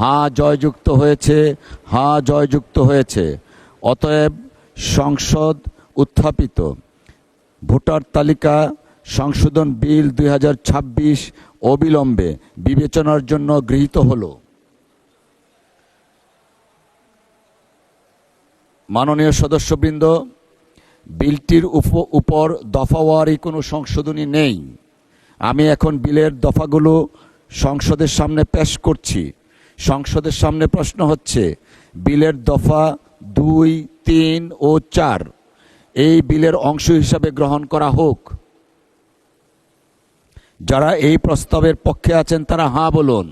হ্যাঁ জয়যুক্ত হয়েছে, হ্যাঁ জয়যুক্ত হয়েছে। অতএব সংসদ উত্থাপিত ভোটার তালিকা সংশোধন বিল 2026 অবিলম্বে বিবেচনার জন্য গৃহীত হলো। মাননীয় সদস্যবৃন্দ, বিলটির উপর দফাওয়ারি কোনো সংশোধনী নেই। আমি এখন বিলের দফাগুলো সংসদের সামনে পেশ করছি। সংসদের সামনে প্রশ্ন হচ্ছে, বিলের দফা 2, 3 ও 4 এই বিলের অংশ হিসাবে গ্রহণ করা হোক। যারা এই প্রস্তাবের পক্ষে আছেন তারা হ্যাঁ বলুন।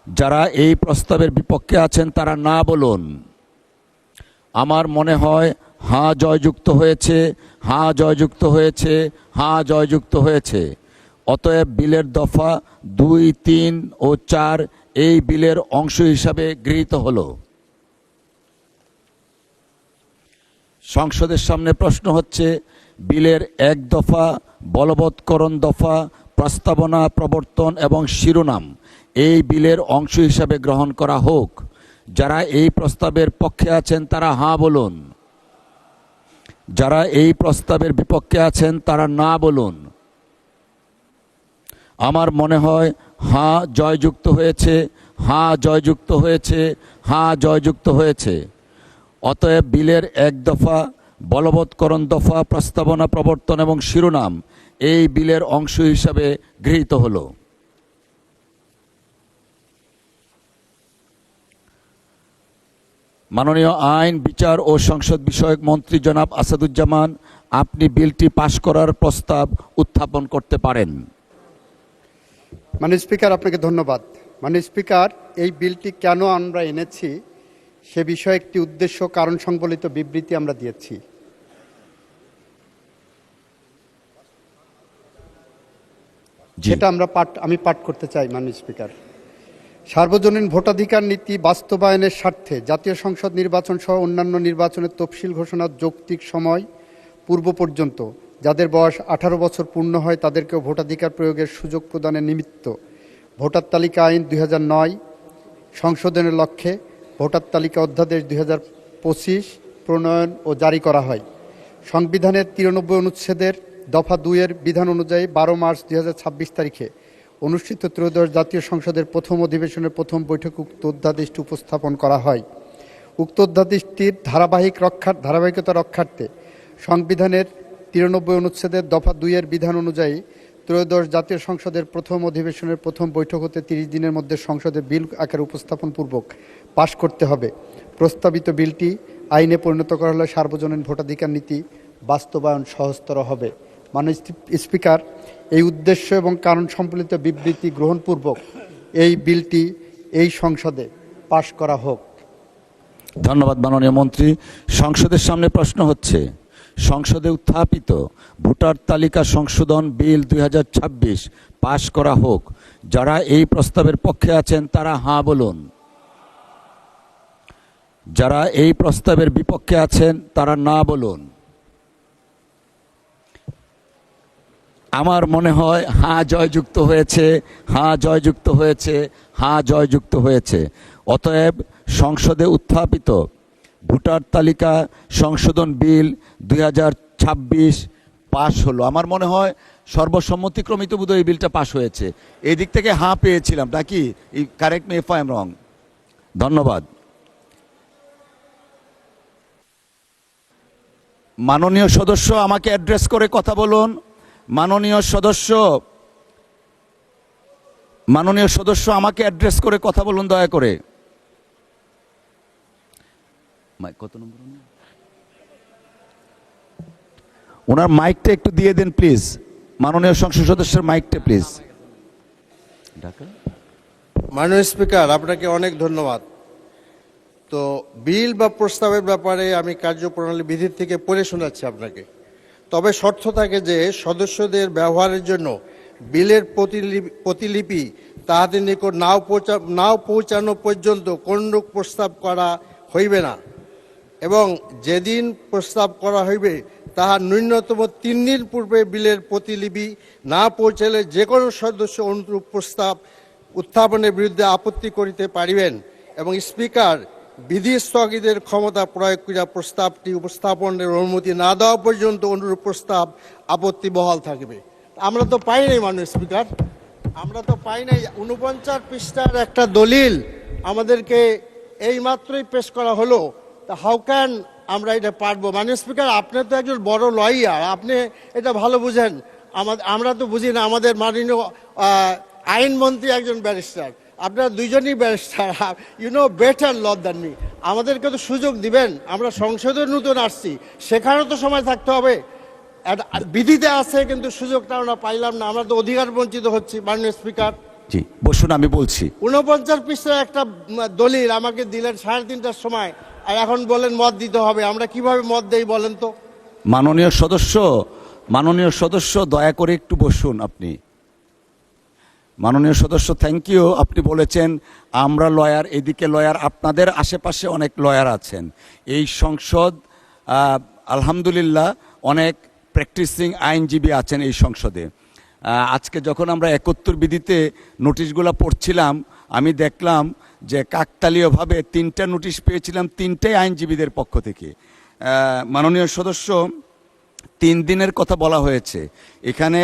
যারা এই প্রস্তাবের বিপক্ষে আছেন তারা না বলুন। আমার মনে হয় হ্যাঁ জয়যুক্ত হয়েছে, হ্যাঁ জয়যুক্ত হয়েছে, হ্যাঁ জয়যুক্ত হয়েছে। অতএব বিলের দফা 2, 3 ও 4 এই বিলের অংশ হিসাবে গৃহীত হলো। সংসদের সামনে প্রশ্ন হচ্ছে, বিলের 1 দফা, বলবৎকরণ দফা, প্রস্তাবনা, প্রবর্তন এবং শিরোনাম এই বিলের অংশ হিসাবে গ্রহণ করা হোক। যারা এই প্রস্তাবের পক্ষে আছেন তারা হ্যাঁ বলুন। যারা এই প্রস্তাবের বিপক্ষে আছেন তারা না বলুন। আমার মনে হয় হ্যাঁ জয়যুক্ত হয়েছে, হ্যাঁ জয়যুক্ত হয়েছে, হ্যাঁ জয়যুক্ত হয়েছে। অতএব বিলের 1 দফা, বলবৎকরণ দফা, প্রস্তাবনা, প্রবর্তন এবং শিরোনাম এই বিলের অংশ হিসাবে গৃহীত হলো। মাননীয় আইন, বিচার ও সংসদ বিষয়ক মন্ত্রী জনাব আসাদুজ্জামান, আপনি বিলটি পাশ করার প্রস্তাব উত্থাপন করতে পারেন। মাননীয় স্পিকার, আপনাকে ধন্যবাদ। মাননীয় স্পিকার, এই বিলটি কেন আমরা এনেছি সে বিষয়ে একটি উদ্দেশ্য কারণ সংবলিত বিবৃতি আমরা দিয়েছি। যেটা আমি পাঠ করতে চাই। মাননীয় স্পিকার, সার্বজনীন ভোটাধিকার নীতি বাস্তবায়নের স্বার্থে জাতীয় সংসদ নির্বাচন সহ অন্যান্য নির্বাচনের তফসিল ঘোষণার যৌক্তিক সময় পূর্ব পর্যন্ত যাদের বয়স 18 বছর পূর্ণ হয় তাদেরকেও ভোটাধিকার প্রয়োগের সুযোগ প্রদানের নিমিত্ত ভোটার তালিকা আইন 2009 সংশোধনের লক্ষ্যে ভোটার তালিকা অধ্যাদেশ 2025 প্রণয়ন ও জারি করা হয়। সংবিধানের 93 অনুচ্ছেদের দফা 2 এর বিধান অনুযায়ী 12 মার্চ 2026 তারিখে অনুষ্ঠিত ত্রয়োদশ জাতীয় সংসদের প্রথম অধিবেশনের প্রথম বৈঠকে উক্ত অধ্যাদেশটি উপস্থাপন করা হয়। উক্ত অধ্যাদেশটির ধারাবাহিকতা রক্ষার্থে সংবিধানের 93 অনুচ্ছেদের দফা 2 এর বিধান অনুযায়ী ত্রয়োদশ জাতীয় সংসদের প্রথম অধিবেশনের প্রথম বৈঠক হতে 30 দিনের মধ্যে সংসদে বিল আকারে উপস্থাপন পূর্বক পাশ করতে হবে। প্রস্তাবিত বিলটি আইনে পরিণত করা হলে সার্বজনীন ভোটাধিকার নীতি বাস্তবায়ন সহজতর হবে। মাননীয় স্পিকার, এই উদ্দেশ্য এবং কারণ সম্বলিত বিবৃতি গ্রহণপূর্বক এই বিলটি এই সংসদে পাশ করা হোক। ধন্যবাদ মাননীয় মন্ত্রী। সংসদের সামনে প্রশ্ন হচ্ছে, সংসদে উত্থাপিত ভোটার তালিকা সংশোধন বিল 2026 পাশ করা হোক। যারা এই প্রস্তাবের পক্ষে আছেন তারা হ্যাঁ বলুন। যারা এই প্রস্তাবের বিপক্ষে আছেন তারা না বলুন। আমার মনে হয় হ্যাঁ জয়যুক্ত হয়েছে, হ্যাঁ জয়যুক্ত হয়েছে, হ্যাঁ জয়যুক্ত হয়েছে। অতএব সংসদে উত্থাপিত ভোটার তালিকা সংশোধন বিল 2026 পাশ হলো। আমার মনে হয় সর্বসম্মতিক্রমিত বোধহয় এই বিলটা পাশ হয়েছে। এই দিক থেকে হ্যাঁ পেয়েছিলাম নাকি? Correct me if I am রং। ধন্যবাদ। মাননীয় সদস্য আমাকে অ্যাড্রেস করে কথা বলুন। মাননীয় সদস্য আমাকে অ্যাড্রেস করে কথা বলুন দয়া করে। কত নম্বর? ওনার মাইকটা একটু দিয়ে দেন প্লিজ। মাননীয় সংসদ সদস্যের মাইকটা প্লিজ। মাননীয় স্পিকার, আপনাকে অনেক ধন্যবাদ। তো বিল বা প্রস্তাবের ব্যাপারে আমি কার্যপ্রণালী বিধি থেকে পড়ে শোনাচ্ছি আপনাকে। তবে শর্ত থাকে যে সদস্যদের ব্যবহারের জন্য বিলের প্রতিলিপি তাহাদের নিকট নাও পৌঁছানো পর্যন্ত কোনরূপ প্রস্তাব করা হইবে না, এবং যেদিন প্রস্তাব করা হইবে তাহার ন্যূনতম 3 দিন পূর্বে বিলের প্রতিলিপি না পৌঁছালে যে কোনো সদস্য অনুরূপ প্রস্তাব উত্থাপনের বিরুদ্ধে আপত্তি করিতে পারিবেন এবং স্পিকার বিধি স্থগিতের ক্ষমতা প্রয়োগ করিয়া প্রস্তাবটি উপস্থাপনের অনুমতি না দেওয়া পর্যন্ত অনুরূপ প্রস্তাব আপত্তি বহাল থাকবে। আমরা তো পাই নাই মাননীয় স্পিকার, আমরা তো পাই নাই 49 পৃষ্ঠার একটা দলিল আমাদেরকে এই মাত্রই পেশ করা হলো। তা হাউ ক্যান আমরা এটা পারবো? মাননীয় স্পিকার, আপনি তো একজন বড় লয়ার, আপনি এটা ভালো বুঝেন, আমরা তো বুঝি না। আমাদের মাননীয় আইনমন্ত্রী একজন ব্যারিস্টার, আপনারা দুইজনই barrister, you know better law than me. আমাদেরকে তো সুযোগ দিবেন, আমরা সংসদে নতুন আসছি, সেখানেও তো সময় থাকতে হবে। বিধিতে আছে কিন্তু সুযোগটা আমরা পাইলাম না, আমরা তো অধিকার বঞ্চিত হচ্ছি। মাননীয় স্পিকার, জি বসুন, আমি বলছি। 49 পৃষ্ঠার একটা দলিল আমাকে দিলেন 3:30টার সময়, আর এখন বলেন মত দিতে হবে। আমরা কিভাবে মত দেই বলেন তো? মাননীয় সদস্য দয়া করে একটু বসুন আপনি। মাননীয় সদস্য, থ্যাংক ইউ। আপনি বলেছেন আমরা লয়ার, এদিকে লয়ার, আপনাদের আশেপাশে অনেক লয়ার আছেন। এই সংসদ আলহামদুলিল্লাহ অনেক প্র্যাকটিসিং আইনজীবী আছেন এই সংসদে। আজকে যখন আমরা 71 বিধিতে নোটিশগুলো পড়ছিলাম, আমি দেখলাম যে কাকতালীয়ভাবে 3টা নোটিশ পেয়েছিলাম, 3টাই আইনজীবীদের পক্ষ থেকে। মাননীয় সদস্য, 3 দিনের কথা বলা হয়েছে। এখানে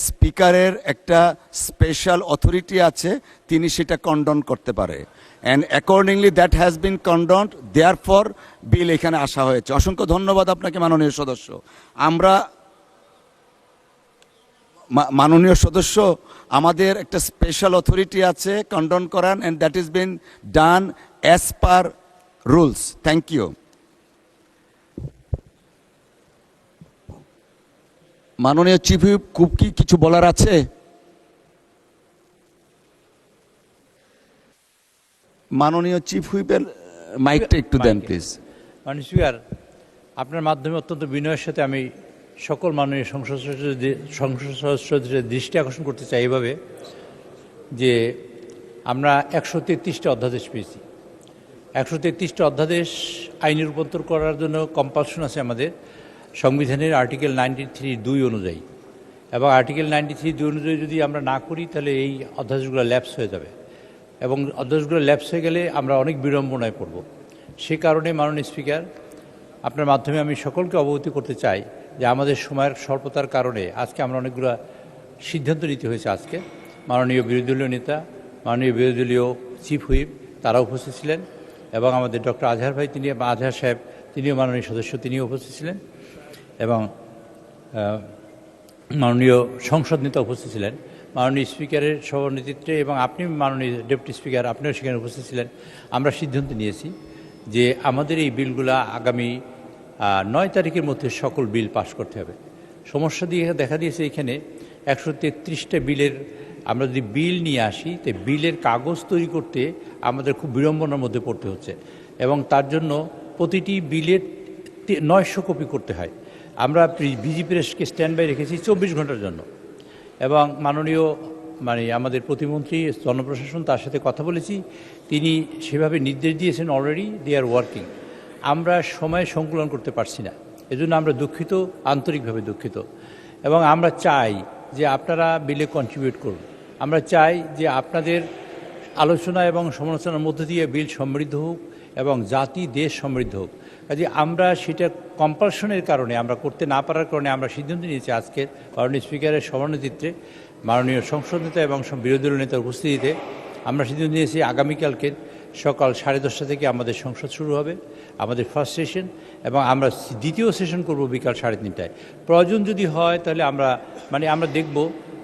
স্পিকারের একটা স্পেশাল অথরিটি আছে, তিনি সেটা কন্ডন করতে পারে। And accordingly that has been condoned, therefore bill এখানে আসা হয়েছে। অসংখ্য ধন্যবাদ আপনাকে মাননীয় সদস্য। মাননীয় সদস্য, আমাদের একটা স্পেশাল অথরিটি আছে কন্ডন করান, and that is been done as per rules. Thank you. মাননীয় চিফ হুইপ, খুব কি কিছু বলার আছে? মাননীয় চিফ হুইপের মাইকটা একটু দেন প্লিজ। মাননীয় স্পিকার, আপনার মাধ্যমে অত্যন্ত বিনয়ের সাথে আমি সকল মাননীয় সংসদ সদস্যদের দৃষ্টি আকর্ষণ করতে চাই এভাবে যে আমরা 133টা অধ্যাদেশ পেয়েছি। 133টা অধ্যাদেশ আইনে রূপান্তর করার জন্য কম্পালশন আছে আমাদের সংবিধানের আর্টিকেল 93(2) অনুযায়ী, এবং আর্টিকেল 93(2) অনুযায়ী যদি আমরা না করি তাহলে এই অধ্যাদেশগুলো ল্যাপস হয়ে যাবে, এবং অধ্যাদেশগুলো ল্যাপস হয়ে গেলে আমরা অনেক বিড়ম্বনায় পড়ব। সে কারণে মাননীয় স্পিকার, আপনার মাধ্যমে আমি সকলকে অবগত করতে চাই যে আমাদের সময়ের স্বল্পতার কারণে আজকে আমরা অনেকগুলো সিদ্ধান্ত নিতে হয়েছে। আজকে মাননীয় বিরোধী দলীয় নেতা, মাননীয় বিরোধী দলীয় চিফ হুইপ তারা উপস্থিত ছিলেন, এবং আমাদের ডক্টর আজহার ভাই, আজহার সাহেব তিনিও মাননীয় সদস্য, তিনিও উপস্থিত ছিলেন, এবং মাননীয় সংসদ নেতা উপস্থিত ছিলেন, মাননীয় স্পিকারের সভানেতৃত্বে, এবং আপনি মাননীয় ডেপুটি স্পিকার আপনিও সেখানে উপস্থিত ছিলেন। আমরা সিদ্ধান্ত নিয়েছি যে আমাদের এই বিলগুলা আগামী 9 তারিখের মধ্যে সকল বিল পাস করতে হবে। সমস্যা দেখা দিয়েছে এখানে 133টা বিলের, আমরা যদি বিল নিয়ে আসি তো বিলের কাগজ তৈরি করতে আমাদের খুব বিড়ম্বনার মধ্যে পড়তে হচ্ছে, এবং তার জন্য প্রতিটি বিলের 900 কপি করতে হয়। আমরা ভিজি প্রেসকে স্ট্যান্ড বাই রেখেছি 24 ঘন্টার জন্য, এবং মাননীয় আমাদের প্রতিমন্ত্রী জনপ্রশাসন, তার সাথে কথা বলেছি, তিনি সেভাবে নির্দেশ দিয়েছেন, অলরেডি দে আর ওয়ার্কিং। আমরা সময় সংকুলন করতে পারছি না, এজন্য আমরা দুঃখিত, আন্তরিকভাবে দুঃখিত, এবং আমরা চাই যে আপনারা বিলে কন্ট্রিবিউট করুন। আমরা চাই যে আপনাদের আলোচনা এবং সমালোচনার মধ্য দিয়ে বিল সমৃদ্ধ হোক এবং জাতি দেশ সমৃদ্ধ হোক। কাজে আমরা সেটা কম্পালশনের কারণে, আমরা করতে না পারার কারণে আমরা সিদ্ধান্ত নিয়েছি আজকের মাননীয় স্পিকারের সভানেতৃত্বে, মাননীয় সংসদ নেতা এবং বিরোধী দলীয় নেতার উপস্থিতিতে আমরা সিদ্ধান্ত নিয়েছি আগামীকালকে সকাল 10:30 থেকে আমাদের সংসদ শুরু হবে, আমাদের ফার্স্ট সেশন, এবং আমরা দ্বিতীয় সেশন করব বিকাল 3:30টায়। প্রয়োজন যদি হয় তাহলে আমরা দেখব,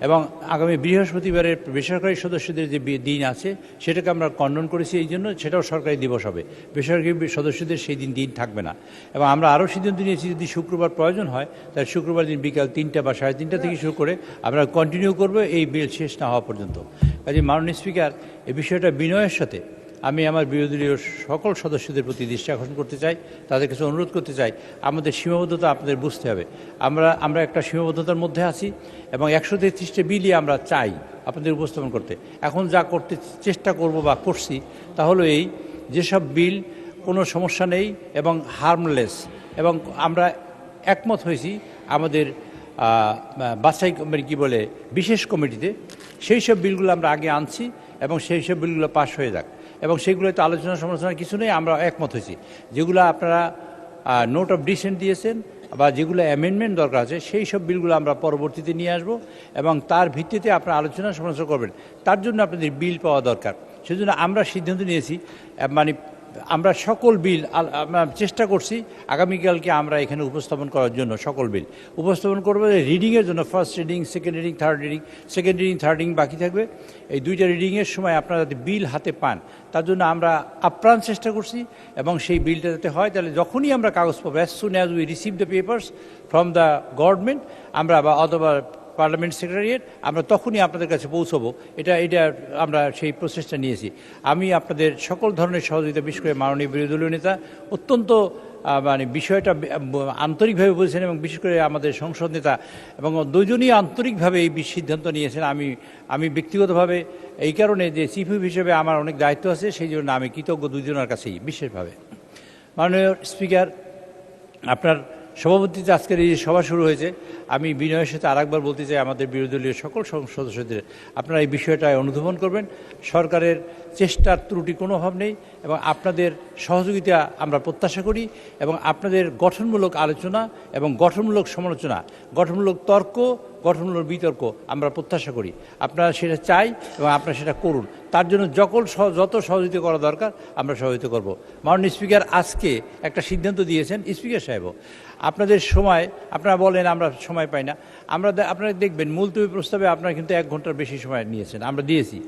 এবং আগামী বৃহস্পতিবারের বেসরকারি সদস্যদের যে দিন আছে সেটাকে আমরা কন্ডন করেছি, এই জন্য সেটাও সরকারি দিবস হবে, বেসরকারি সদস্যদের সেই দিন থাকবে না। এবং আমরা আরও সিদ্ধান্ত নিয়েছি যদি শুক্রবার প্রয়োজন হয় তাহলে শুক্রবার দিন বিকাল 3টা বা 3:30 থেকে শুরু করে আমরা কন্টিনিউ করব এই বিল শেষ না হওয়া পর্যন্ত। কাজে মাননীয় স্পিকার, এই বিষয়টা বিনয়ের সাথে আমি আমার বিরোধী দলীয় সকল সদস্যদের প্রতি দৃষ্টি আকর্ষণ করতে চাই, তাদের কাছে অনুরোধ করতে চাই, আমাদের সীমাবদ্ধতা আপনাদের বুঝতে হবে। আমরা একটা সীমাবদ্ধতার মধ্যে আছি, এবং 133টা বিলই আমরা চাই আপনাদের উপস্থাপন করতে। এখন যা করতে চেষ্টা করব বা করছি তা হলো এই, যেসব বিল কোনো সমস্যা নেই এবং হার্মলেস, এবং আমরা একমত হয়েছি আমাদের বাছাই বিশেষ কমিটিতে, সেই সব বিলগুলো আমরা আগে আনছি, এবং সেই সব বিলগুলো পাস হয়ে যাক, এবং সেগুলোতে আলোচনা সমালোচনার কিছু নেই, আমরা একমত হয়েছি। যেগুলো আপনারা নোট অফ ডিসেন্ট দিয়েছেন বা যেগুলো অ্যামেন্ডমেন্ট দরকার আছে সেই সব বিলগুলো আমরা পরবর্তীতে নিয়ে আসব, এবং তার ভিত্তিতে আপনারা আলোচনা সমালোচনা করবেন। তার জন্য আপনাদের বিল পাওয়া দরকার। সেজন্য আমরা সিদ্ধান্ত নিয়েছি, মানে আমরা সকল বিল আমরা চেষ্টা করছি আগামীকালকে আমরা এখানে উপস্থাপন করার জন্য সকল বিল উপস্থাপন করবো। রিডিংয়ের জন্য first reading, second reading, third reading, second reading, third reading বাকি থাকবে। এই দুইটা রিডিংয়ের সময় আপনারা যাতে বিল হাতে পান তার জন্য আমরা আপ্রাণ চেষ্টা করছি, এবং সেই বিলটা যাতে হয় তাহলে যখনই আমরা কাগজ পাবো, as soon as we receive the papers from the government, আমরা বা অথবা পার্লামেন্ট সেক্রেটারিয়েট, আমরা তখনই আপনাদের কাছে পৌঁছবো। এটা আমরা সেই প্রসেসটা নিয়েছি। আমি আপনাদের সকল ধরনের সহযোগিতা, বিশেষ করে মাননীয় বিরোধী দলীয় নেতা অত্যন্ত মানে বিষয়টা আন্তরিকভাবে বলছেন, এবং বিশেষ করে আমাদের সংসদ নেতা এবং দুজনই আন্তরিকভাবে এই সিদ্ধান্ত নিয়েছেন। আমি ব্যক্তিগতভাবে এই কারণে যে চিফ হুইপ হিসেবে আমার অনেক দায়িত্ব আছে, সেই জন্য আমি কৃতজ্ঞ দুজনের কাছেই বিশেষভাবে। মাননীয় স্পিকার, আপনার সভাপতিতে আজকের এই সভা শুরু হয়েছে, আমি বিনয়ের সাথে আরেকবার বলতে চাই আমাদের বিরোধী দলীয় সকল সদস্যদের, আপনারা এই বিষয়টায় অনুধাবন করবেন। সরকারের চেষ্টার ত্রুটি কোনো অভাব নেই, এবং আপনাদের সহযোগিতা আমরা প্রত্যাশা করি, এবং আপনাদের গঠনমূলক আলোচনা এবং গঠনমূলক সমালোচনা, গঠনমূলক তর্ক, গঠনমূলক বিতর্ক আমরা প্রত্যাশা করি। আপনারা সেটা চাই এবং আপনারা সেটা করুন। তার জন্য যত সহযোগিতা করা দরকার আমরা সহযোগিতা করব। মাননীয় স্পিকার আজকে একটা সিদ্ধান্ত দিয়েছেন, স্পিকার সাহেবও আপনাদের সময়, আপনারা বলেন আমরা সময় পাই না, আপনারা দেখবেন মুলতবি প্রস্তাবে আপনারা কিন্তু 1 ঘন্টার বেশি সময় নিয়েছেন, আমরা দিয়েছি।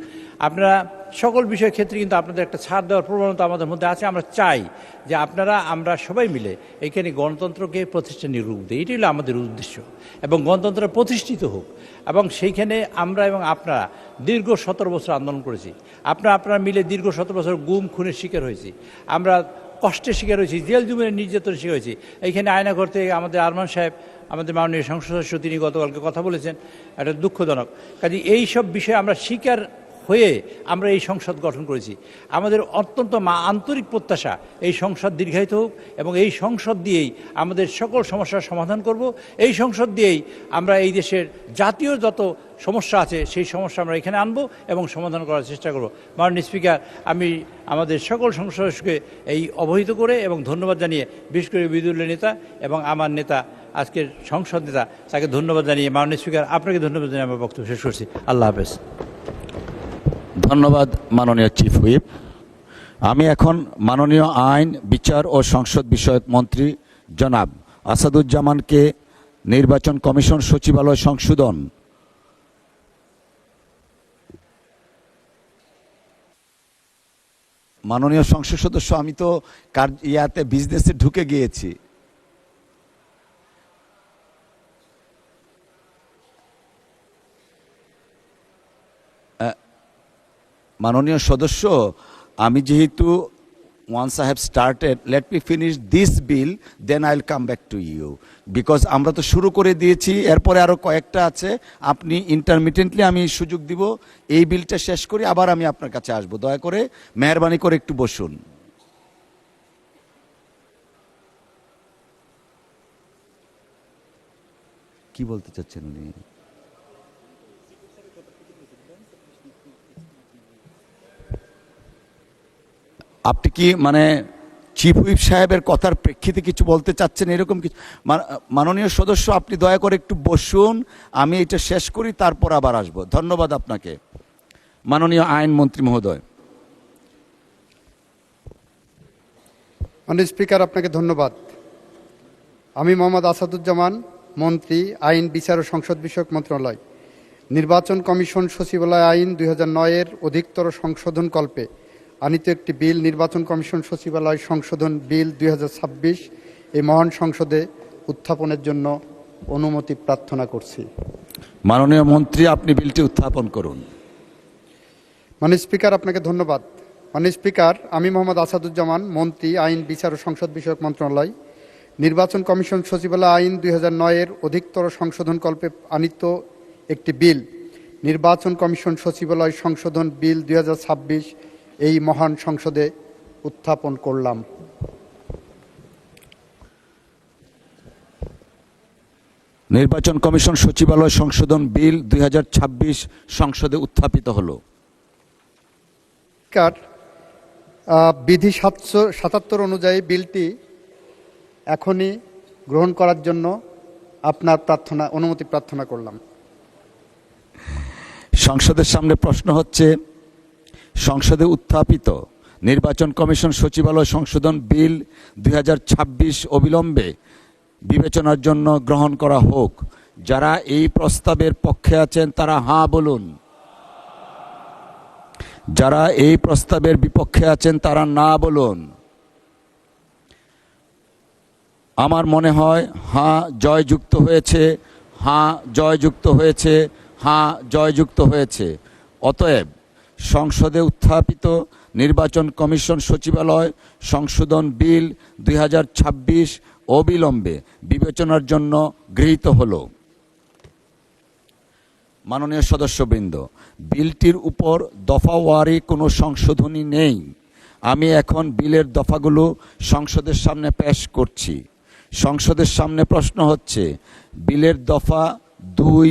আপনারা সকল বিষয়ের ক্ষেত্রে কিন্তু আপনাদের একটা ছাড় দেওয়ার প্রবণতা আমাদের মধ্যে আছে। আমরা চাই যে আমরা সবাই মিলে এখানে গণতন্ত্রকে প্রতিষ্ঠানের রূপ দিই, এটাই হলো আমাদের উদ্দেশ্য, এবং গণতন্ত্র প্রতিষ্ঠিত হোক। এবং সেইখানে আমরা এবং আপনারা দীর্ঘ 17 বছর আন্দোলন করেছি, আপনারা মিলে দীর্ঘ 17 বছর গুম খুনের শিকার হয়েছি, আমরা কষ্টের শিকার হয়েছি, জেল জুমের নির্যাতনের শিকার হয়েছি। এইখানে আয়নাঘর থেকে আমাদের আরমান সাহেব, আমাদের মাননীয় সংসদ সদস্য, তিনি গতকালকে কথা বলেছেন, এটা দুঃখজনক। কাজে এই সব বিষয়ে আমরা শিকার হয়ে আমরা এই সংসদ গঠন করেছি। আমাদের অত্যন্ত আন্তরিক প্রত্যাশা এই সংসদ দীর্ঘায়িত হোক, এবং এই সংসদ দিয়েই আমাদের সকল সমস্যার সমাধান করব। এই সংসদ দিয়েই আমরা এই দেশের জাতীয় যত সমস্যা আছে সেই সমস্যা আমরা এখানে আনবো এবং সমাধান করার চেষ্টা করব। মাননীয় স্পিকার, আমি আমাদের সকল সংসদ সদস্যকে এই অবহিত করে এবং ধন্যবাদ জানিয়ে, বিশেষ করে বিরোধী দলীয় নেতা এবং আমার নেতা, আজকের সংসদ নেতা, তাকে ধন্যবাদ জানিয়ে, মাননীয় স্পিকার আপনাকে ধন্যবাদ জানিয়ে আমার বক্তব্য শেষ করছি। আল্লাহ হাফেজ। ধন্যবাদ মাননীয় চিফ হুইপ। আমি এখন মাননীয় আইন, বিচার ও সংসদ বিষয়ক মন্ত্রী জনাব আসাদুজ্জামানকে নির্বাচন কমিশন সচিবালয় সংশোধন মাননীয় সংসদ সদস্য, আমি তো ইয়াতে বিজনেসে ঢুকে গিয়েছি। মাননীয় সদস্য, আমি যেহেতু once I have started, let me finish this bill, then I'll come back to you, because আমরা তো শুরু করে দিয়েছি, এরপরে আরো কয়েকটা আছে, আপনি ইন্টারমিটেন্টলি আমি সুযোগ দিব, এই বিলটা শেষ করি আবার আমি আপনার কাছে আসবো। দয়া করে মেহরবানি করে একটু বসুন। কি বলতে চাচ্ছেন উনি? আপনি কি মানে চিফ হুইপ সাহেবের কথার প্রেক্ষিতে কিছু বলতে চাচ্ছেন, এরকম কিছু? মাননীয় সদস্য, আপনি দয়া করে একটু বসুন, আমি এটা শেষ করি, তারপর আবার আসবো। ধন্যবাদ আপনাকে। মাননীয় আইন মন্ত্রী মহোদয়। মাননীয় স্পিকার, আপনাকে ধন্যবাদ। আমি মোহাম্মদ আসাদুজ্জামান, মন্ত্রী, আইন, বিচার ও সংসদ বিষয়ক মন্ত্রণালয়, নির্বাচন কমিশন সচিবালয় আইন 2009-এর অধিকতর সংশোধন কল্পে আনিত একটি বিল, নির্বাচন কমিশন সচিবালয় সংশোধন বিল 2026 এই মহান সংসদে উত্থাপনের জন্য অনুমতি প্রার্থনা করছি। মাননীয় মন্ত্রী, আপনি বিলটি উত্থাপন করুন। মাননীয় স্পিকার, আপনাকে ধন্যবাদ। মাননীয় স্পিকার, আমি মোহাম্মদ আসাদুজ্জামান, মন্ত্রী, আইন, বিচার ও সংসদ বিষয়ক মন্ত্রণালয়, নির্বাচন কমিশন সচিবালয় আইন 2009-এর অধিকতর সংশোধন কল্পে আনিত একটি বিল, নির্বাচন কমিশন সচিবালয় সংশোধন বিল 2026 এই মহান সংসদে উত্থাপন করলাম। নির্বাচন কমিশন সচিবালয় সংশোধন বিল 2026 সংসদে উত্থাপিত হলো। স্পিকার, বিধি 777 অনুযায়ী বিলটি এখনই গ্রহণ করার জন্য আপনার অনুমতি প্রার্থনা করলাম। সংসদের সামনে প্রশ্ন হচ্ছে, সংসদে উত্থাপিত নির্বাচন কমিশন সচিবালয় সংশোধন বিল 2026 অবিলম্বে বিবেচনার জন্য গ্রহণ করা হোক। যারা এই প্রস্তাবের পক্ষে আছেন তারা হাঁ বলুন। যারা এই প্রস্তাবের বিপক্ষে আছেন তারা না বলুন। আমার মনে হয় হাঁ জয়যুক্ত হয়েছে, হাঁ জয়যুক্ত হয়েছে, হাঁ জয়যুক্ত হয়েছে। অতএব সংসদে উত্থাপিত নির্বাচন কমিশন সচিবালয় সংশোধন বিল 2026 অবিলম্বে বিবেচনার জন্য গৃহীত হলো। মাননীয় সদস্যবৃন্দ, বিলটির উপর দফাওয়ারি কোনো সংশোধনী নেই। আমি এখন বিলের দফাগুলো সংসদের সামনে পেশ করছি। সংসদের সামনে প্রশ্ন হচ্ছে, বিলের দফা 2,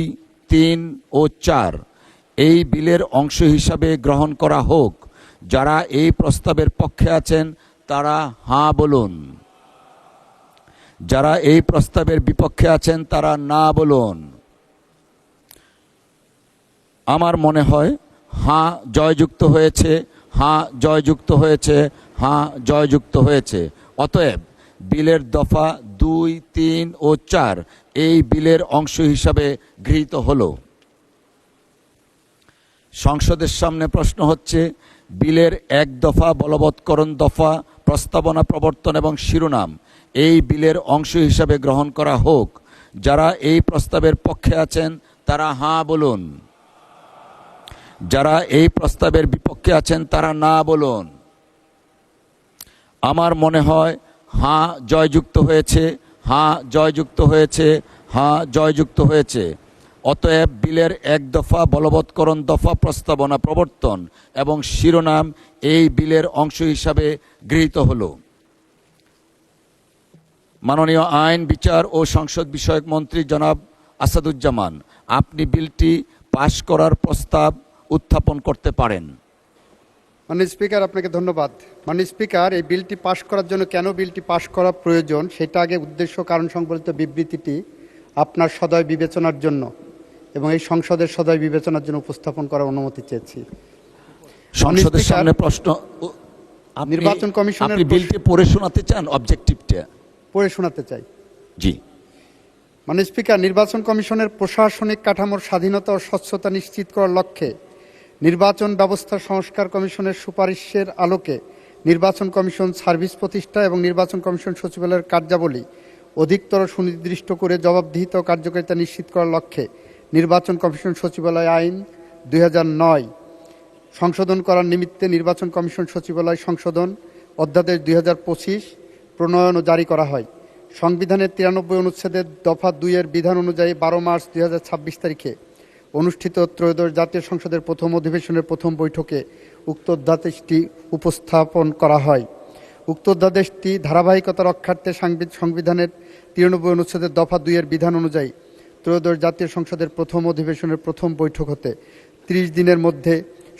3 ও 4 এই বিলের অংশ হিসাবে গ্রহণ করা হোক। যারা এই প্রস্তাবের পক্ষে আছেন তারা হাঁ বলুন। যারা এই প্রস্তাবের বিপক্ষে আছেন তারা না বলুন। আমার মনে হয় হাঁ জয়যুক্ত হয়েছে, হাঁ জয়যুক্ত হয়েছে, হাঁ জয়যুক্ত হয়েছে। অতএব বিলের দফা 2, 3 ও 4 এই বিলের অংশ হিসাবে গৃহীত হলো। সংসদের সামনে প্রশ্ন হচ্ছে, বিলের 1 দফা বলবৎকরণ দফা প্রস্তাবনা প্রবর্তন এবং শিরোনাম এই বিলের অংশ হিসাবে গ্রহণ করা হোক। যারা এই প্রস্তাবের পক্ষে আছেন তারা হাঁ বলুন। যারা এই প্রস্তাবের বিপক্ষে আছেন তারা না বলুন। আমার মনে হয় হাঁ জয়যুক্ত হয়েছে, হাঁ জয়যুক্ত হয়েছে, হাঁ জয়যুক্ত হয়েছে। অতএব বিলের 1 দফা বলবৎকরণ দফা প্রস্তাবনা প্রবর্তন এবং শিরোনাম এই বিলের অংশ হিসাবে গৃহীত হলো। মাননীয় আইন, বিচার ও সংসদ বিষয়ক মন্ত্রী জনাব আসাদুজ্জামান, আপনি বিলটি পাশ করার প্রস্তাব উত্থাপন করতে পারেন। মাননীয় স্পিকার, আপনাকে ধন্যবাদ। মাননীয় স্পিকার, এই বিলটি পাশ করার জন্য কেন বিলটি পাশ করা প্রয়োজন সেটা আগে উদ্দেশ্য কারণ সংবলিত বিবৃতিটি আপনার সদয় বিবেচনার জন্য এবং এই সংসদের সদয় বিবেচনার জন্য উপস্থাপন করার অনুমতি চেয়েছি। সংসদের সামনে প্রশ্ন, নির্বাচন কমিশনের আপনি বিলটি পড়ে শোনাতে চান? অবজেক্টিভটা পড়ে শোনাতে চাই। জি। মাননীয় স্পিকার, নির্বাচন কমিশনের প্রশাসনিক কাঠামোর স্বাধীনতা ও স্বচ্ছতা নিশ্চিত করার লক্ষ্যে নির্বাচন ব্যবস্থা সংস্কার কমিশনের সুপারিশের আলোকে নির্বাচন কমিশন সার্ভিস প্রতিষ্ঠা এবং নির্বাচন কমিশন সচিবালয়ের কার্যাবলী অধিকতর সুনির্দিষ্ট করে জবাবদিহিতা ও কার্যকারিতা নিশ্চিত করার লক্ষ্যে নির্বাচন কমিশন সচিবালয় আইন 2009 সংশোধন করার নিমিত্তে নির্বাচন কমিশন সচিবালয় সংশোধন অধ্যাদেশ 2025 প্রণয়ন ও জারি করা হয়। সংবিধানের 93 অনুচ্ছেদের দফা 2 এর বিধান অনুযায়ী 12 মার্চ 2026 তারিখে অনুষ্ঠিত ত্রয়োদশ জাতীয় সংসদের প্রথম অধিবেশনের প্রথম বৈঠকে উক্ত অধ্যাদেশটি উপস্থাপন করা হয়। উক্ত অধ্যাদেশটি ধারাবাহিকতা রক্ষার্থে সংবিধানের 93 অনুচ্ছেদের দফা 2 এর বিধান অনুযায়ী ত্রয়োদশ জাতীয় সংসদের প্রথম অধিবেশনের প্রথম বৈঠক হতে 30 দিনের মধ্যে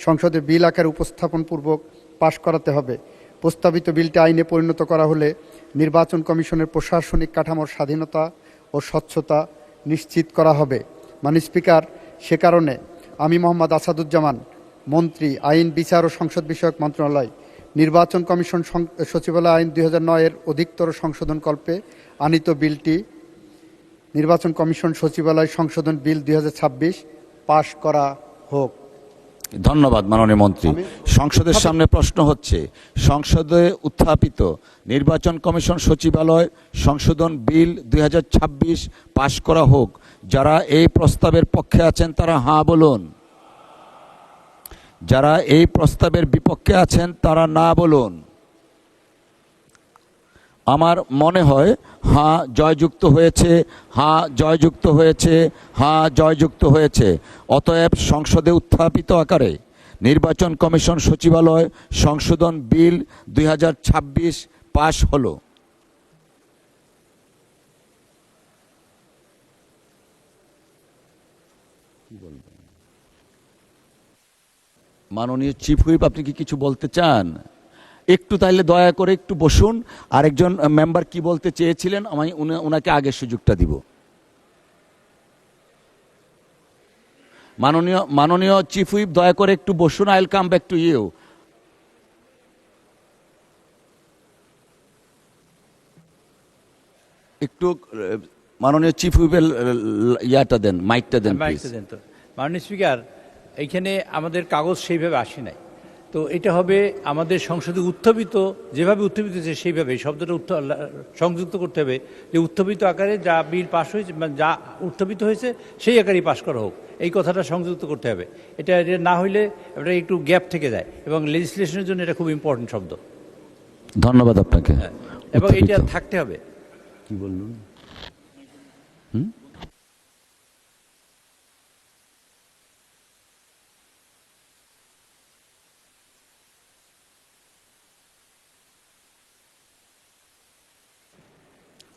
সংসদে বিল আকারে উপস্থাপন পূর্বক পাশ করাতে হবে। প্রস্তাবিত বিলটি আইনে পরিণত করা হলে নির্বাচন কমিশনের প্রশাসনিক কাঠামোর স্বাধীনতা ও স্বচ্ছতা নিশ্চিত করা হবে। মাননীয় স্পিকার, সে কারণে আমি মোহাম্মদ আসাদুজ্জামান, মন্ত্রী, আইন, বিচার ও সংসদ বিষয়ক মন্ত্রণালয়, নির্বাচন কমিশন সচিবালয় আইন 2009 এর অধিকতর সংশোধনকল্পে আনিত বিলটি নির্বাচন কমিশন সচিবালয় সংশোধন বিল 2026 পাশ করা হোক। ধন্যবাদ মাননীয় মন্ত্রী। সংসদের সামনে প্রশ্ন হচ্ছে, সংসদে উত্থাপিত নির্বাচন কমিশন সচিবালয় সংশোধন বিল 2026 পাশ করা হোক। যারা এই প্রস্তাবের পক্ষে আছেন তারা হাঁ বলুন। যারা এই প্রস্তাবের বিপক্ষে আছেন তারা না বলুন। আমার মনে হয় হাঁ জয়যুক্ত হয়েছে, হাঁ জয়যুক্ত হয়েছে, হাঁ জয়যুক্ত হয়েছে। অতএব সংসদে উত্থাপিত আকারে নির্বাচন কমিশন সচিবালয় সংশোধন বিল 2026 পাশ হলো। মাননীয় চিফ হুইপ, আপনি কি কিছু বলতে চান? একটু তাহলে দয়া করে একটু বসুন। আরেকজন মেম্বার কি বলতে চেয়েছিলেন, আমি ওনাকে আগে সুযোগটা দিব। মাননীয় চিফ হুইপ, দয়া করে একটু বসুন। I will come back to you. একটু মাননীয় চিফ হুইপের ইয়াটা দেন, মাইকটা দেন প্লিজ। মাননীয় স্পিকার, এইখানে আমাদের কাগজ সেইভাবে আসে নাই, তো এটা হবে আমাদের সংসদে উত্থাপিত, যেভাবে উত্থাপিত হয়েছে সেইভাবে শব্দটা সংযুক্ত করতে হবে, যে উত্থাপিত আকারে যা বিল পাস হয়েছে, যা উত্থাপিত হয়েছে সেই আকারেই পাস করা হোক, এই কথাটা সংযুক্ত করতে হবে। এটা না হইলে এটা একটু গ্যাপ থেকে যায়, এবং লেজিসলেশনের জন্য এটা খুব ইম্পর্টেন্ট শব্দ। ধন্যবাদ আপনাকে। এবং এটা থাকতে হবে। কি বললেন?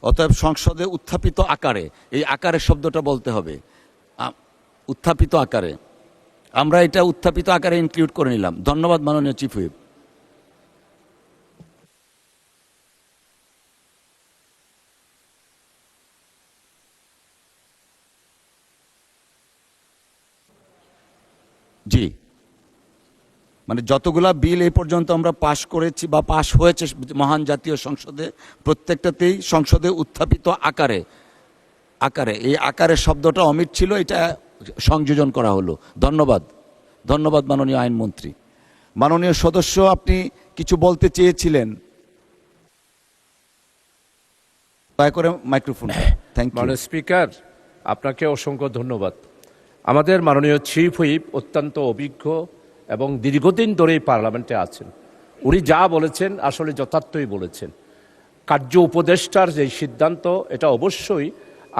অতএব সংসদে উত্থাপিত আকারে, এই আকারের শব্দটা বলতে হবে, উত্থাপিত আকারে। আমরা এটা উত্থাপিত আকারে ইনক্লুড করে নিলাম। ধন্যবাদ মাননীয় চিফ হুইপ। জি, মানে যতগুলা বিল এই পর্যন্ত আমরা পাশ করেছি বা পাশ হয়েছে মহান জাতীয় সংসদে, প্রত্যেকটাতেই সংসদে উত্থাপিত আকারে, এই আকারের শব্দটা অমিট ছিল, এটা সংযোজন করা হলো। ধন্যবাদ মাননীয় আইনমন্ত্রী। মাননীয় সদস্য, আপনি কিছু বলতে চেয়েছিলেন, দয়া করে মাইক্রোফোন। Thank you. মাননীয় স্পিকার, আপনাকে অসংখ্য ধন্যবাদ। আমাদের মাননীয় চিফ হুইপ অত্যন্ত অভিজ্ঞ এবং দীর্ঘদিন ধরেই পার্লামেন্টে আছেন। উনি যা বলেছেন আসলে যথার্থই বলেছেন। কার্য উপদেষ্টার যে সিদ্ধান্ত, এটা অবশ্যই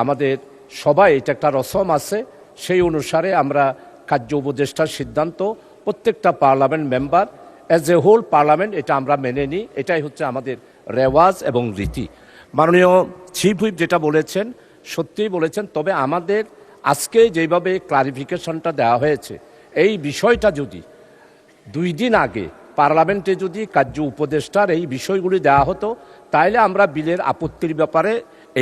আমাদের সবাই, এটা একটা রসম আছে, সেই অনুসারে আমরা কার্য উপদেষ্টার সিদ্ধান্ত প্রত্যেকটা parliament member as a whole parliament এটা আমরা মেনে নিই। এটাই হচ্ছে আমাদের রেওয়াজ এবং রীতি। মাননীয় চিফ হুইপ যেটা বলেছেন সত্যিই বলেছেন, তবে আমাদের আজকে যেভাবে ক্লারিফিকেশনটা দেওয়া হয়েছে, এই বিষয়টা যদি 2 দিন আগে পার্লামেন্টে যদি কার্য উপদেষ্টার এই বিষয়গুলি দেওয়া হতো, তাহলে আমরা বিলের আপত্তির ব্যাপারে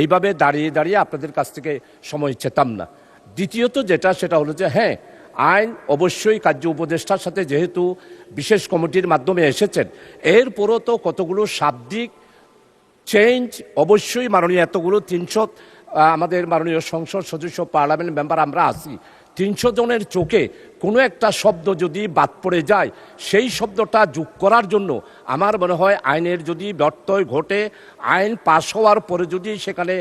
এইভাবে দাঁড়িয়ে আপনাদের কাছ থেকে সময় চেতাম না। দ্বিতীয়ত যেটা, সেটা হলো যে হ্যাঁ, আইন অবশ্যই কার্য উপদেষ্টার সাথে যেহেতু বিশেষ কমিটির মাধ্যমে এসেছেন, এরপরও তো কতগুলো শাব্দিক চেঞ্জ অবশ্যই মাননীয় এতগুলো 300 আমাদের মাননীয় সংসদ সদস্য পার্লামেন্ট মেম্বার আমরা আছি, 300 জনের চোখে কোনো একটা শব্দ যদি বাদ পড়ে যায়, সেই শব্দটা যোগ করার জন্য আমার মনে হয় আইনের যদি ব্যত্যয় ঘটে, আইন পাশ হওয়ার পরে যদি সেখানে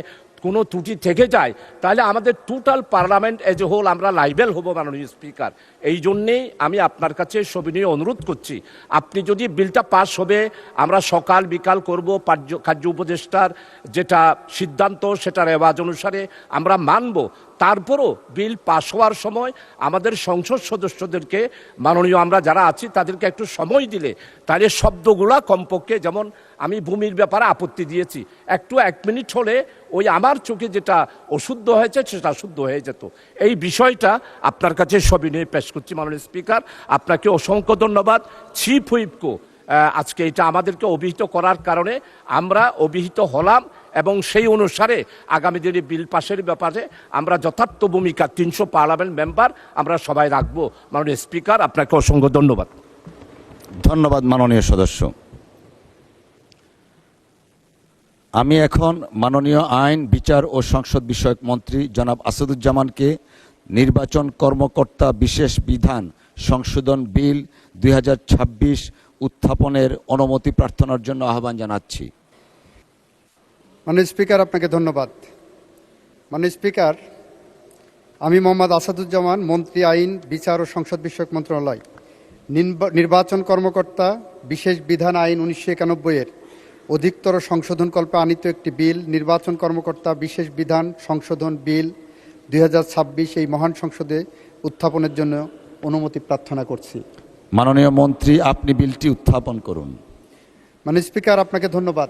কোনো ত্রুটি থেকে যায়, তাহলে আমাদের total parliament as a whole আমরা লাইবেল হব মাননীয় স্পিকার। এই জন্যেই আমি আপনার কাছে সবিনয় অনুরোধ করছি, আপনি যদি বিলটা পাস হবে, আমরা সকাল বিকাল করব, কার্য উপদেষ্টার যেটা সিদ্ধান্ত সেটা রেওয়াজ অনুসারে আমরা মানব। তারপরও বিল পাস হওয়ার সময় আমাদের সংসদ সদস্যদেরকে, মাননীয় আমরা যারা আছি তাদেরকে একটু সময় দিলে, তাহলে শব্দগুলা কমপক্ষে, যেমন আমি ভূমির ব্যাপারে আপত্তি দিয়েছি, একটু 1 মিনিট হলে ওই আমার চোখে যেটা অশুদ্ধ হয়েছে সেটা শুদ্ধ হয়ে যেত। এই বিষয়টা আপনার কাছে সবিনয়ে পেশ করছি মাননীয় স্পিকার। আপনাকে অসংখ্য ধন্যবাদ। চিফ হুইপকে আজকে এটা আমাদেরকে অভিহিত করার কারণে আমরা অভিহিত হলাম, এবং সেই অনুসারে আগামী দিনে বিল পাশের ব্যাপারে আমরা যথার্থ ভূমিকা 300 পার্লামেন্ট মেম্বার আমরা সবাই রাখবো। মাননীয় স্পিকার, আপনাকে অসংখ্য ধন্যবাদ। ধন্যবাদ মাননীয় সদস্য। আমি এখন মাননীয় আইন, বিচার ও সংসদ বিষয়ক মন্ত্রী জনাব আসাদুজ্জামানকে নির্বাচন কর্মকর্তা বিশেষ বিধান সংশোধন বিল 2026 উত্থাপনের অনুমতি প্রার্থনার জন্য আহ্বান জানাচ্ছি। মাননীয় স্পিকার, আপনাকে ধন্যবাদ। মাননীয় স্পিকার, আমি মোহাম্মদ আসাদুজ্জামান, মন্ত্রী আইন, বিচার ও সংসদ বিষয়ক মন্ত্রণালয়, নির্বাচন কর্মকর্তা বিশেষ বিধান আইন 1991-এর অধিকতর সংশোধনকল্পে আনিত একটি বিল, নির্বাচন কর্মকর্তা বিশেষ বিধান সংশোধন বিল 2026 এই মহান সংসদে উত্থাপনের জন্য অনুমতি প্রার্থনা করছি। মাননীয় মন্ত্রী, আপনি বিলটি উত্থাপন করুন। মাননীয় স্পিকার, আপনাকে ধন্যবাদ।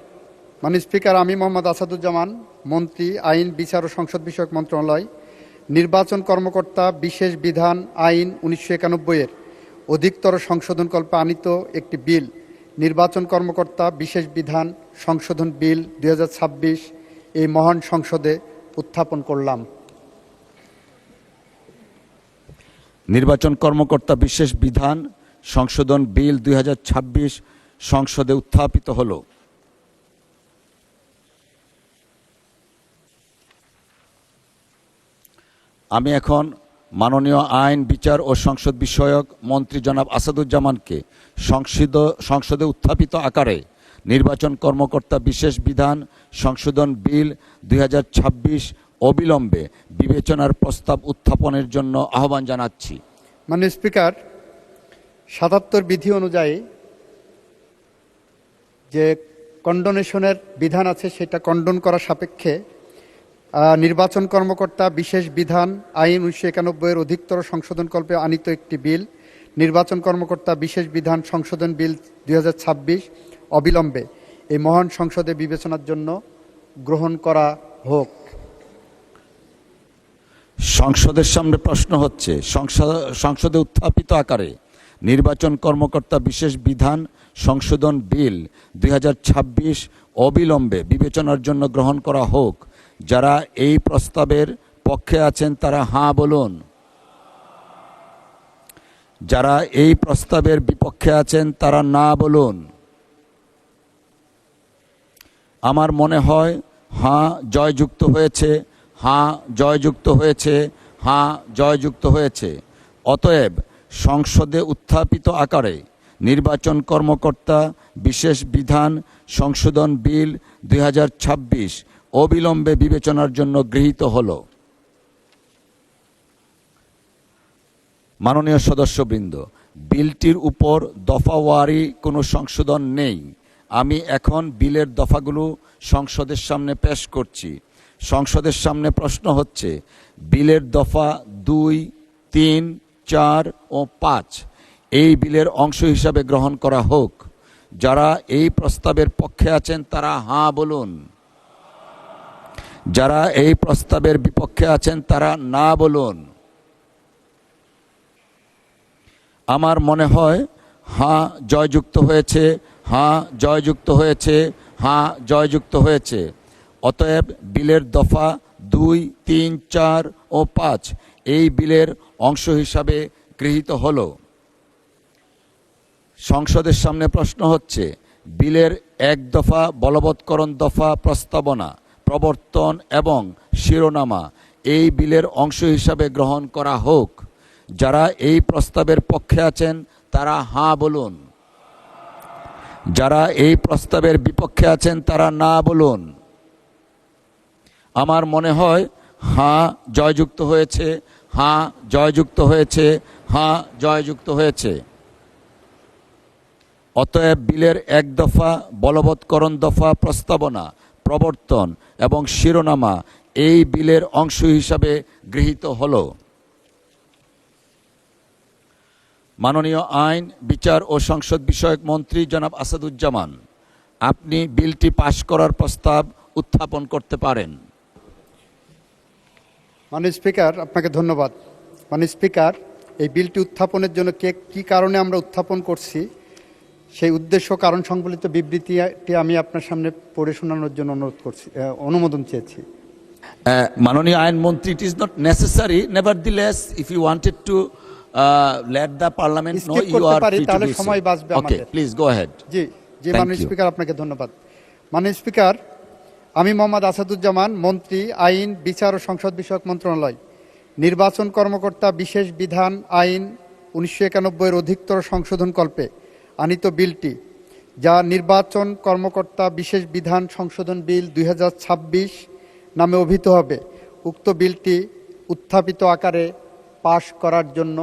মাননীয় স্পিকার, আমি মোহাম্মদ আসাদুজ্জামান, মন্ত্রী আইন, বিচার ও সংসদ বিষয়ক মন্ত্রণালয়, নির্বাচন কর্মকর্তা বিশেষ বিধান আইন 1991-এর অধিকতর সংশোধনকল্পে আনিত একটি বিল নির্বাচন কর্মকর্তা বিশেষ বিধান সংশোধন বিল 2026 এই মহান সংসদে উত্থাপন করলাম। নির্বাচন কর্মকর্তা বিশেষ বিধান সংশোধন বিল 2026 সংসদে উত্থাপিত হলো। আমি এখন মাননীয় আইন, বিচার ও সংসদ বিষয়ক মন্ত্রী জনাব আসাদুজ্জামানকে সংসদে উত্থাপিত আকারে নির্বাচন কর্মকর্তা বিশেষ বিধান সংশোধন বিল 2026 অবিলম্বে বিবেচনার প্রস্তাব উত্থাপনের জন্য আহ্বান জানাচ্ছি। মাননীয় স্পিকার, 77 বিধি অনুযায়ী যে কন্ডোনেশনের বিধান আছে সেটা কন্ডন করা সাপেক্ষে নির্বাচন কর্মকর্তা বিশেষ বিধান আইন 1991 অধিকতর সংশোধনকল্পে আনিত একটি বিল নির্বাচন কর্মকর্তা বিশেষ বিধান সংশোধন বিল 2026 অবিলম্বে এই মহান সংসদে বিবেচনার জন্য গ্রহণ করা হোক। সংসদের সামনে প্রশ্ন হচ্ছে সংসদে উত্থাপিত আকারে নির্বাচন কর্মকর্তা বিশেষ বিধান সংশোধন বিল 2026 অবিলম্বে বিবেচনার জন্য গ্রহণ করা হোক। যারা এই প্রস্তাবের পক্ষে আছেন তারা হাঁ বলুন। যারা এই প্রস্তাবের বিপক্ষে আছেন তারা না বলুন। আমার মনে হয় হাঁ জয়যুক্ত হয়েছে, হাঁ জয়যুক্ত হয়েছে, হাঁ জয়যুক্ত হয়েছে। অতএব সংসদে উত্থাপিত আকারে নির্বাচন কর্মকর্তা বিশেষ বিধান সংশোধন বিল 2026 অবিলম্বে বিবেচনার জন্য গৃহীত হল। মাননীয় সদস্যবৃন্দ, বিলটির উপর দফাওয়ারি কোনো সংশোধন নেই। আমি এখন বিলের দফাগুলো সংসদের সামনে পেশ করছি। সংসদের সামনে প্রশ্ন হচ্ছে বিলের দফা 2, 3, 4 ও 5 এই বিলের অংশ হিসাবে গ্রহণ করা হোক। যারা এই প্রস্তাবের পক্ষে আছেন তারা হাঁ বলুন। যারা এই প্রস্তাবের বিপক্ষে আছেন তারা না বলুন। আমার মনে হয় হাঁ জয়যুক্ত হয়েছে, হাঁ জয়যুক্ত হয়েছে, হাঁ জয়যুক্ত হয়েছে। অতএব বিলের দফা 2, 3, 4 ও 5 এই বিলের অংশ হিসাবে গৃহীত হল। সংসদের সামনে প্রশ্ন হচ্ছে বিলের 1 দফা বলবৎকরণ দফা প্রস্তাবনা প্রবর্তন এবং শিরোনামা এই বিলের অংশ হিসাবে গ্রহণ করা হোক। যারা এই প্রস্তাবের পক্ষে আছেন তারা হাঁ বলুন। যারা এই প্রস্তাবের বিপক্ষে আছেন তারা না বলুন। আমার মনে হয় হাঁ জয়যুক্ত হয়েছে, হাঁ জয়যুক্ত হয়েছে, হাঁ জয়যুক্ত হয়েছে। অতএব বিলের 1 দফা বলবৎকরণ দফা প্রস্তাবনা প্রবর্তন এবং শিরোনামা এই বিলের অংশ হিসাবে গৃহীত হল। মাননীয় আইন, বিচার ও সংসদ বিষয়ক মন্ত্রী জনাব আসাদুজ্জামান, আপনি বিলটি পাশ করার প্রস্তাব উত্থাপন করতে পারেন। মাননীয় স্পিকার, আপনাকে ধন্যবাদ। মাননীয় স্পিকার, এই বিলটি উত্থাপনের জন্য কি কারণে আমরা উত্থাপন করছি সেই উদ্দেশ্য কারণ সংবলিত বিবৃতিটি আমি আপনার সামনে পড়ে শোনানোর জন্য অনুমোদন চেয়েছি। মাননীয় আইনমন্ত্রী, it is not necessary. Nevertheless, if you wanted to let the parliament know, you are free to তাহলে do so. সময় বাঁচবে আমাদের। Okay, please go ahead. G G Thank মাননীয় you. স্পিকার, আপনাকে ধন্যবাদ। মাননীয় স্পিকার, আমি মোহাম্মদ আসাদুজ্জামান, মন্ত্রী আইন, বিচার ও সংসদ বিষয়ক মন্ত্রণালয়, নির্বাচন কর্মকর্তা বিশেষ বিধান আইন 1991 অধিকতর সংশোধনকল্পে আনিত বিলটি, যা নির্বাচন কর্মকর্তা বিশেষ বিধান সংশোধন বিল 2026 নামে অভিহিত হবে, উক্ত বিলটি উত্থাপিত আকারে পাশ করার জন্য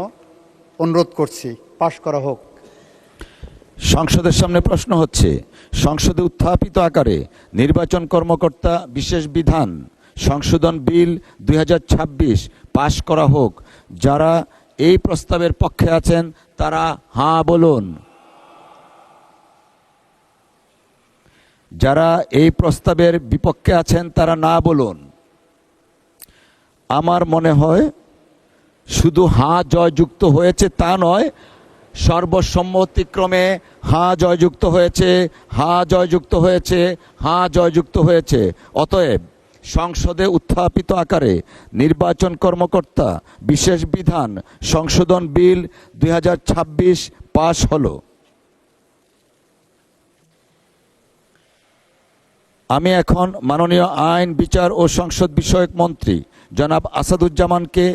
অনুরোধ করছি। পাশ করা হোক। সংসদের সামনে প্রশ্ন হচ্ছে সংসদে উত্থাপিত আকারে নির্বাচন কর্মকর্তা বিশেষ বিধান সংশোধন বিল 2026 পাশ করা হোক। যারা এই প্রস্তাবের পক্ষে আছেন তারা হাঁ বলুন। যারা এই প্রস্তাবের বিপক্ষে আছেন তারা না বলুন। আমার মনে হয় শুধু হাঁ জয়যুক্ত হয়েছে তা নয়, সর্বসম্মতিক্রমে হ্যাঁ জয়যুক্ত হয়েছে, হ্যাঁ জয়যুক্ত হয়েছে, হ্যাঁ জয়যুক্ত হয়েছে। অতএব সংসদে উত্থাপিত আকারে নির্বাচন কর্মকর্তা বিশেষ বিধান সংশোধন বিল 2026 পাশ হলো। আমি এখন মাননীয় আইন, বিচার ও সংসদ বিষয়ক মন্ত্রী জনাব আসাদুজ্জামানকে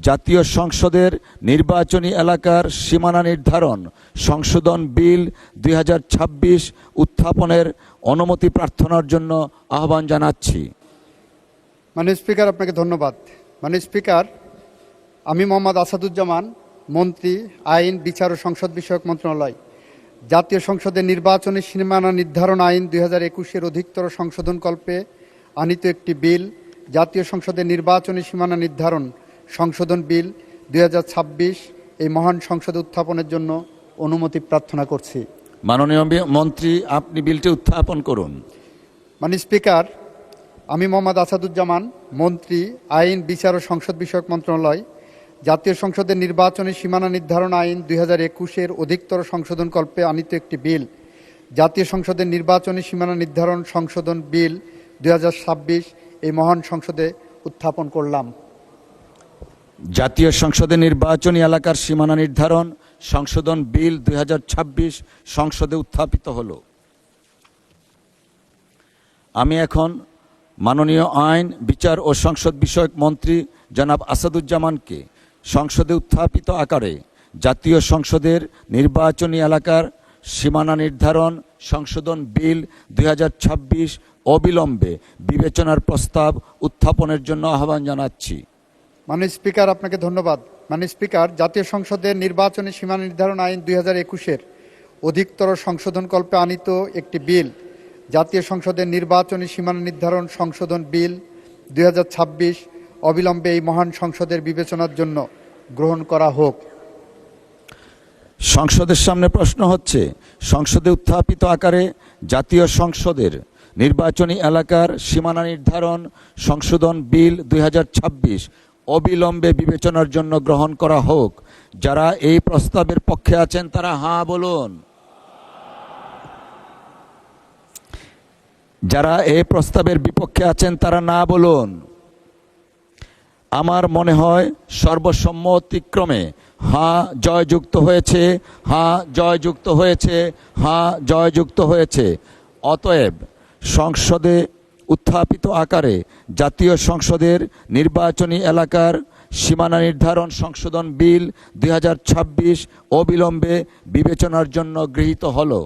জাতীয় সংসদের নির্বাচনী এলাকার সীমানা নির্ধারণ সংশোধন বিল 2026 উত্থাপনের অনুমতি প্রার্থনার জন্য আহ্বান জানাচ্ছি। মাননীয় স্পিকার, আপনাকে ধন্যবাদ। মাননীয় স্পিকার, আমি মোহাম্মদ আসাদুজ্জামান, মন্ত্রী, আইন, বিচার ও সংসদ বিষয়ক মন্ত্রণালয়, জাতীয় সংসদের নির্বাচনী সীমানা নির্ধারণ আইন 2021-এর অধিকতর সংশোধনকল্পে আনিত একটি বিল, জাতীয় সংসদের নির্বাচনী সীমানা নির্ধারণ সংশোধন বিল 2026 এই মহান সংসদে উত্থাপনের জন্য অনুমতি প্রার্থনা করছি। মাননীয় মন্ত্রী, আপনি বিলটি উত্থাপন করুন। মাননীয় স্পিকার, আমি মোহাম্মদ আসাদুজ্জামান, মন্ত্রী, আইন, বিচার ও সংসদ বিষয়ক মন্ত্রণালয়, জাতীয় সংসদের নির্বাচনী সীমানা নির্ধারণ আইন 2021-এর অধিকতর সংশোধনকল্পে আনিত একটি বিল, জাতীয় সংসদের নির্বাচনী সীমানা নির্ধারণ সংশোধন বিল 2026 এই মহান সংসদে উত্থাপন করলাম। জাতীয় সংসদের নির্বাচনী এলাকার সীমানা নির্ধারণ সংশোধন বিল 2026 সংসদে উত্থাপিত হলো। আমি এখন মাননীয় আইন, বিচার ও সংসদ বিষয়ক মন্ত্রী জনাব আসাদুজ্জামানকে সংসদে উত্থাপিত আকারে জাতীয় সংসদের নির্বাচনী এলাকার সীমানা নির্ধারণ সংশোধন বিল 2026 অবিলম্বে বিবেচনার প্রস্তাব উত্থাপনের জন্য আহ্বান জানাচ্ছি। মাননীয় স্পিকার, আপনাকে ধন্যবাদ। মাননীয় স্পিকার, জাতীয় সংসদের নির্বাচনী সীমানা নির্ধারণ আইন 2021-এর অধিকতর সংশোধনকল্পে আনিত একটি বিল, জাতীয় সংসদের নির্বাচনী সীমানা নির্ধারণ সংশোধন বিল 2026 অবিলম্বে এই মহান সংসদের বিবেচনার জন্য গ্রহণ করা হোক। সংসদের সামনে প্রশ্ন হচ্ছে, সংসদে উত্থাপিত আকারে জাতীয় সংসদের নির্বাচনী এলাকার সীমানা নির্ধারণ সংশোধন বিল 2026 অবিলম্বে বিবেচনার জন্য গ্রহণ করা হোক। যারা এই প্রস্তাবের পক্ষে আছেন তারা হাঁ বলুন। যারা এই প্রস্তাবের বিপক্ষে আছেন তারা না বলুন। আমার মনে হয় সর্বসম্মতিক্রমে হাঁ জয়যুক্ত হয়েছে, হাঁ জয়যুক্ত হয়েছে, হাঁ জয়যুক্ত হয়েছে। অতএব সংসদে উত্থাপিত আকারে জাতীয় সংসদের নির্বাচনী এলাকার সীমানা নির্ধারণ সংশোধন বিল 2026 অবিলম্বে বিবেচনার জন্য গৃহীত হলো।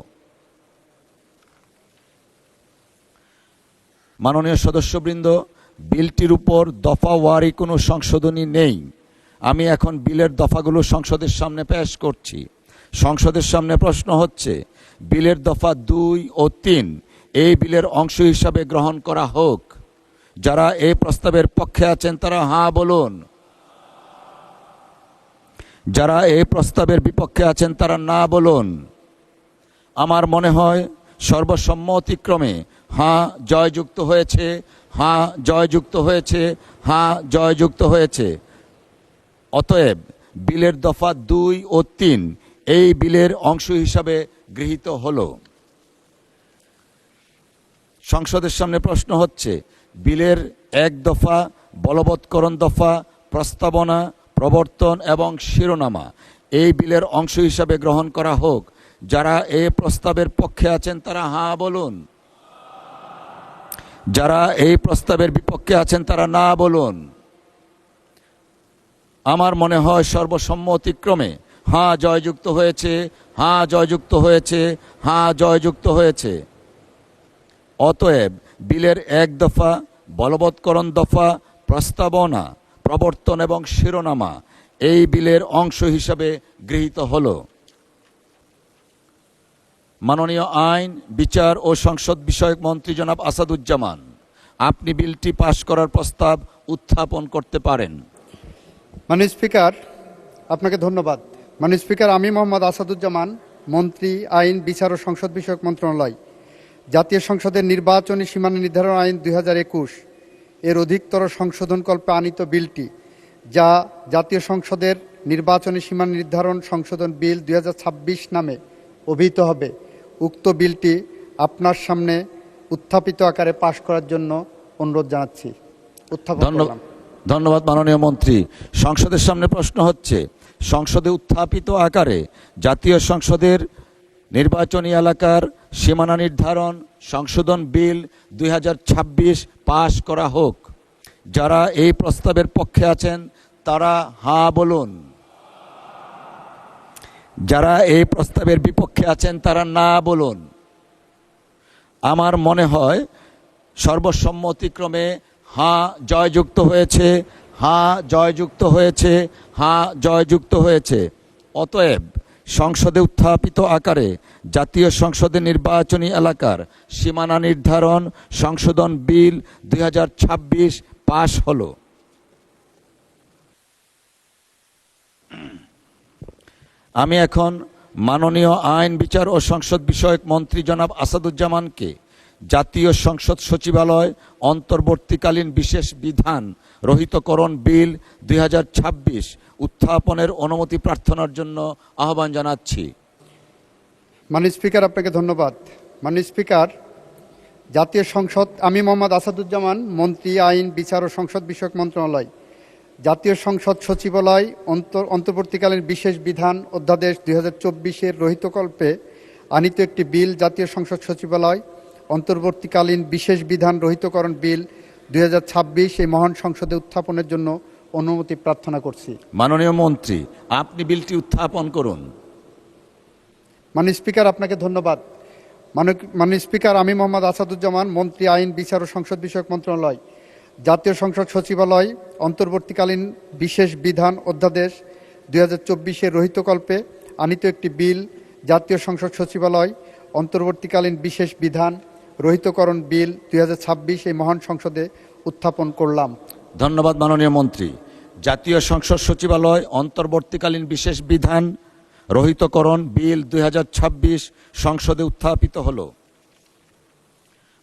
মাননীয় সদস্যবৃন্দ, বিলটির উপর দফাওয়ারি কোনো সংশোধনী নেই। আমি এখন বিলের দফাগুলো সংসদের সামনে পেশ করছি। সংসদের সামনে প্রশ্ন হচ্ছে, বিলের দফা 2 ও 3 এই বিলের অংশ হিসাবে গ্রহণ করা হোক। যারা এই প্রস্তাবের পক্ষে আছেন তারা হাঁ বলুন। যারা এই প্রস্তাবের বিপক্ষে আছেন তারা না বলুন। আমার মনে হয় সর্বসম্মতিক্রমে হাঁ জয়যুক্ত হয়েছে, হাঁ জয়যুক্ত হয়েছে, হাঁ জয়যুক্ত হয়েছে। অতএব বিলের দফা 2 ও 3 এই বিলের অংশ হিসাবে গৃহীত হলো। সংসদের সামনে প্রশ্ন হচ্ছে, বিলের 1 দফা, বলবৎকরণ দফা, প্রস্তাবনা, প্রবর্তন এবং শিরোনামা এই বিলের অংশ হিসাবে গ্রহণ করা হোক। যারা এই প্রস্তাবের পক্ষে আছেন তারা হাঁ বলুন। যারা এই প্রস্তাবের বিপক্ষে আছেন তারা না বলুন। আমার মনে হয় সর্বসম্মতিক্রমে হাঁ জয়যুক্ত হয়েছে, হাঁ জয়যুক্ত হয়েছে, হাঁ জয়যুক্ত হয়েছে। অতএব বিলের 1 দফা, বলবৎকরণ দফা, প্রস্তাবনা, প্রবর্তন এবং শিরোনামা এই বিলের অংশ হিসাবে গৃহীত হলো। মাননীয় আইন, বিচার ও সংসদ বিষয়ক মন্ত্রী জনাব আসাদুজ্জামান, আপনি বিলটি পাশ করার প্রস্তাব উত্থাপন করতে পারেন। মাননীয় স্পিকার, আপনাকে ধন্যবাদ। মাননীয় স্পিকার, আমি মোহাম্মদ আসাদুজ্জামান, মন্ত্রী, আইন, বিচার ও সংসদ বিষয়ক মন্ত্রণালয়, জাতীয় সংসদের নির্বাচনী সীমানা নির্ধারণ আইন 2021 এর অধিকতর সংশোধনকল্পে আনিত বিলটি, যা জাতীয় সংসদের নির্বাচনী সীমা নির্ধারণ সংশোধন বিল 2026 নামে অভিহিত হবে। উক্ত বিলটি আপনার সামনে উত্থাপিত আকারে পাশ করার জন্য অনুরোধ জানাচ্ছি। উত্থাপন করলাম। ধন্যবাদ মাননীয় মন্ত্রী। সংসদের সামনে প্রশ্ন হচ্ছে, সংসদে উত্থাপিত আকারে জাতীয় সংসদের নির্বাচনী এলাকার সীমানা নির্ধারণ সংশোধন বিল 2026 পাশ করা হোক। যারা এই প্রস্তাবের পক্ষে আছেন তারা হ্যাঁ বলুন। যারা এই প্রস্তাবের বিপক্ষে আছেন তারা না বলুন। আমার মনে হয় সর্বসম্মতিক্রমে হ্যাঁ জয়যুক্ত হয়েছে, হ্যাঁ জয়যুক্ত হয়েছে, হ্যাঁ জয়যুক্ত হয়েছে। অতএব সংসদে উত্থাপিত আকারে জাতীয় সংসদের নির্বাচনী এলাকার সীমানা নির্ধারণ সংশোধন বিল 2026 পাশ হলো। আমি এখন মাননীয় আইন বিচার ও সংসদ বিষয়ক মন্ত্রী জনাব আসাদুজ্জামানকে জাতীয় সংসদ সচিবালয় অন্তর্বর্তীকালীন বিশেষ বিধান রহিতকরণ বিল 2026 উত্থাপনের অনুমতি প্রার্থনার জন্য আহ্বান জানাচ্ছি। মাননীয় স্পিকার, আপনাকে ধন্যবাদ। মাননীয় স্পিকার, জাতীয় সংসদ, আমি মোহাম্মদ আসাদুজ্জামান, মন্ত্রী আইন বিচার ও সংসদ বিষয়ক মন্ত্রণালয়, জাতীয় সংসদ সচিবালয় অন্তর্বর্তীকালীন বিশেষ বিধান অধ্যাদেশ 2024-এর রহিতকল্পে আনিত একটি বিল জাতীয় সংসদ সচিবালয় অন্তর্বর্তীকালীন বিশেষ বিধান রহিতকরণ বিল 2026 এই মহান সংসদে উত্থাপনের জন্য অনুমতি প্রার্থনা করছি। মাননীয় মন্ত্রী, আপনি বিলটি উত্থাপন করুন। মাননীয় স্পিকার, আপনাকে ধন্যবাদ। মাননীয় স্পিকার, আমি মোহাম্মদ আসাদুজ্জামান, মন্ত্রী আইন বিচার ও সংসদ বিষয়ক মন্ত্রণালয়, জাতীয় সংসদ সচিবালয় অন্তর্বর্তীকালীন বিশেষ বিধান অধ্যাদেশ 2024-এর রহিতকল্পে আনিত একটি বিল জাতীয় সংসদ সচিবালয় অন্তর্বর্তীকালীন বিশেষ বিধান রহিতকরণ বিল 2026 এই মহান সংসদে উত্থাপন করলাম। ধন্যবাদ মাননীয় মন্ত্রী। জাতীয় সংসদ সচিবালয় অন্তর্বর্তীকালীন বিশেষ বিধান রহিতকরণ বিল 2026 সংসদে উত্থাপিত হলো।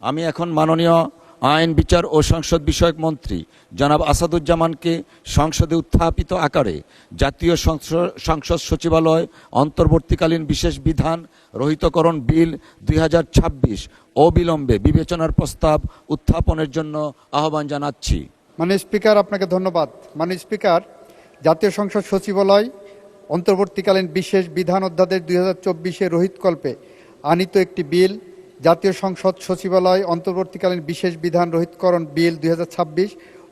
আমি এখন মাননীয় আইন বিচার ও সংসদ বিষয়ক মন্ত্রী জনাব আসাদুজ্জামানকে সংসদে উত্থাপিত আকারে জাতীয় সংসদ সচিবালয় অন্তর্বর্তীকালীন বিশেষ বিধান রহিতকরণ বিল 2026 অবিলম্বে বিবেচনার প্রস্তাব উত্থাপনের জন্য আহ্বান জানাচ্ছি। মাননীয় স্পিকার, আপনাকে ধন্যবাদ। মাননীয় স্পিকার, জাতীয় সংসদ সচিবালয় অন্তর্বর্তীকালীন বিশেষ বিধান অধ্যাদেশ 2024-এর রহিতকল্পে আনিত একটি বিল জাতীয় সংসদ সচিবালয় অন্তর্বর্তীকালীন বিশেষ বিধান রহিতকরণ বিল 2026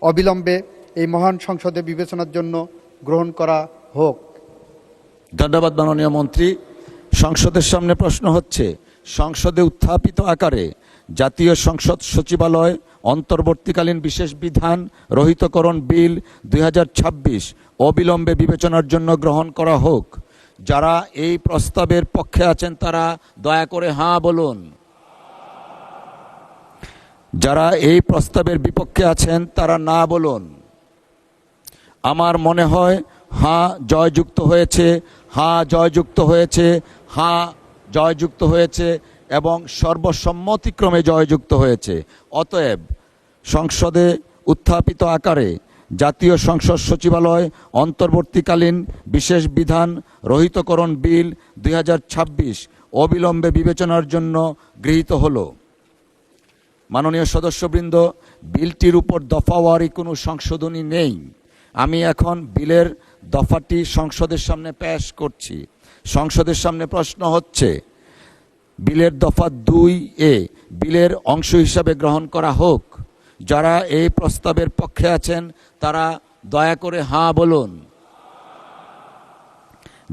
অবিলম্বে এই মহান সংসদে বিবেচনার জন্য গ্রহণ করা হোক। ধন্যবাদ মাননীয় মন্ত্রী। সংসদের সামনে প্রশ্ন হচ্ছে, সংসদে উত্থাপিত আকারে জাতীয় সংসদ সচিবালয় অন্তর্বর্তীকালীন বিশেষ বিধান রহিতকরণ বিল 2026 অবিলম্বে বিবেচনার জন্য গ্রহণ করা হোক। যারা এই প্রস্তাবের পক্ষে আছেন তারা দয়া করে হ্যাঁ বলুন। যারা এই প্রস্তাবের বিপক্ষে আছেন তারা না বলুন। আমার মনে হয় হ্যাঁ জয়যুক্ত হয়েছে, হ্যাঁ জয়যুক্ত হয়েছে, হ্যাঁ জয়যুক্ত হয়েছে এবং সর্বসম্মতিক্রমে জয়যুক্ত হয়েছে। অতএব সংসদে উত্থাপিত আকারে জাতীয় সংসদ সচিবালয় অন্তর্বর্তীকালীন বিশেষ বিধান রহিতকরণ বিল 2026 অবিলম্বে বিবেচনার জন্য গৃহীত হলো। মাননীয় সদস্যবৃন্দ, বিলটির উপর দফাওয়ারি কোনো সংশোধনী নেই। আমি এখন বিলের দফাটি সংসদের সামনে পেশ করছি। সংসদের সামনে প্রশ্ন হচ্ছে, বিলের দফা 2A বিলের অংশ হিসাবে গ্রহণ করা হোক। যারা এই প্রস্তাবের পক্ষে আছেন তারা দয়া করে হ্যাঁ বলুন।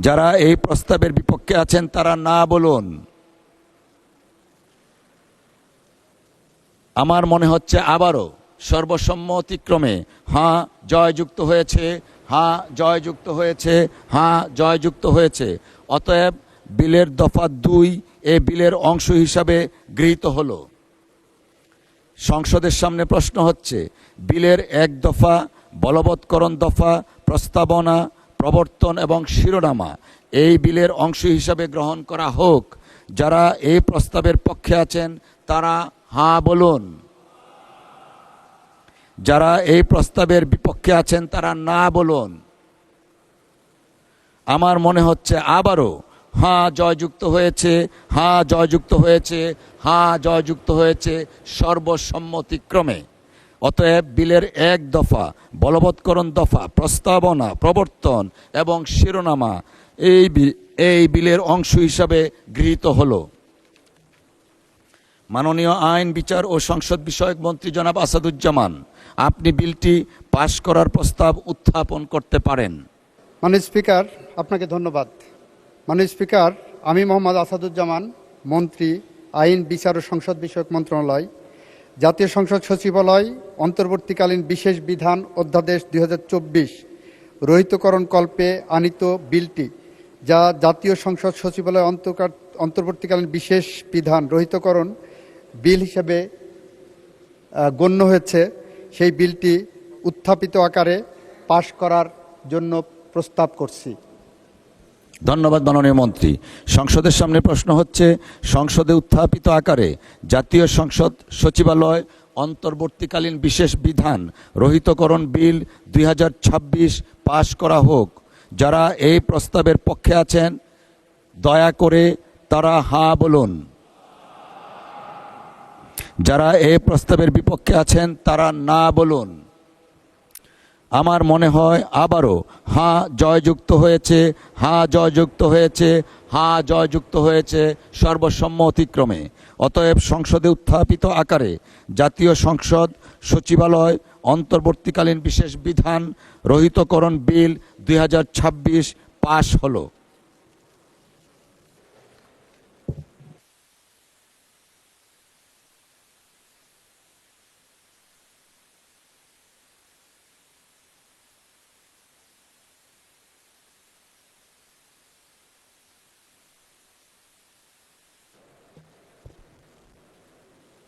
যারা এই প্রস্তাবের বিপক্ষে আছেন তারা না বলুন। আমার মনে হচ্ছে আবারও সর্বসম্মতিক্রমে হ্যাঁ জয়যুক্ত হয়েছে, হ্যাঁ জয়যুক্ত হয়েছে, হ্যাঁ জয়যুক্ত হয়েছে। অতএব বিলের দফা 2 এ বিলের অংশ হিসাবে গৃহীত হলো। সংসদের সামনে প্রশ্ন হচ্ছে, বিলের 1 দফা বলবৎকরণ দফা প্রস্তাবনা প্রবর্তন এবং শিরোনামা এই বিলের অংশ হিসাবে গ্রহণ করা হোক। যারা এই প্রস্তাবের পক্ষে আছেন তারা হ্যাঁ বলুন। যারা এই প্রস্তাবের বিপক্ষে আছেন তারা না বলুন। আমার মনে হচ্ছে আবারও হ্যাঁ জয়যুক্ত হয়েছে, হ্যাঁ জয়যুক্ত হয়েছে, হ্যাঁ জয়যুক্ত হয়েছে সর্বসম্মতিক্রমে। অতএব বিলের 1 দফা, বলবৎকরণ দফা, প্রস্তাবনা, প্রবর্তন এবং শিরোনামা এই বিলের অংশ হিসাবে গৃহীত হলো। মাননীয় আইন, বিচার ও সংসদ বিষয়ক মন্ত্রী জনাব আসাদুজ্জামান, আপনি বিলটি পাশ করার প্রস্তাব উত্থাপন করতে পারেন। মাননীয় স্পিকার, আপনাকে ধন্যবাদ। মাননীয় স্পিকার, আমি মোহাম্মদ আসাদুজ্জামান, মন্ত্রী, আইন, বিচার ও সংসদ বিষয়ক মন্ত্রণালয়, জাতীয় সংসদ সচিবালয়, অন্তর্বর্তীকালীন বিশেষ বিধান অধ্যাদেশ 2024 রহিতকরণ কল্পে আনীত বিলটি, যা জাতীয় সংসদ সচিবালয় অন্তর্বর্তীকালীন বিশেষ বিধান রহিতকরণ বিল হিসেবে গণ্য হয়েছে, সেই বিলটি উত্থাপিত আকারে পাশ করার জন্য প্রস্তাব করছি। ধন্যবাদ মাননীয় মন্ত্রী। সংসদের সামনে প্রশ্ন হচ্ছে, সংসদে উত্থাপিত আকারে জাতীয় সংসদ সচিবালয় অন্তর্বর্তীকালীন বিশেষ বিধান রহিতকরণ বিল 2026 পাশ করা হোক। যারা এই প্রস্তাবের পক্ষে আছেন দয়া করে তারা হাঁ বলুন। যারা এই প্রস্তাবের বিপক্ষে আছেন তারা না বলুন। আমার মনে হয় আবারও হাঁ জয়যুক্ত হয়েছে, হাঁ জয়যুক্ত হয়েছে, হাঁ জয়যুক্ত হয়েছে সর্বসম্মতিক্রমে। অতএব সংসদে উত্থাপিত আকারে জাতীয় সংসদ সচিবালয় অন্তর্বর্তীকালীন বিশেষ বিধান রহিতকরণ বিল 2026 পাশ হলো।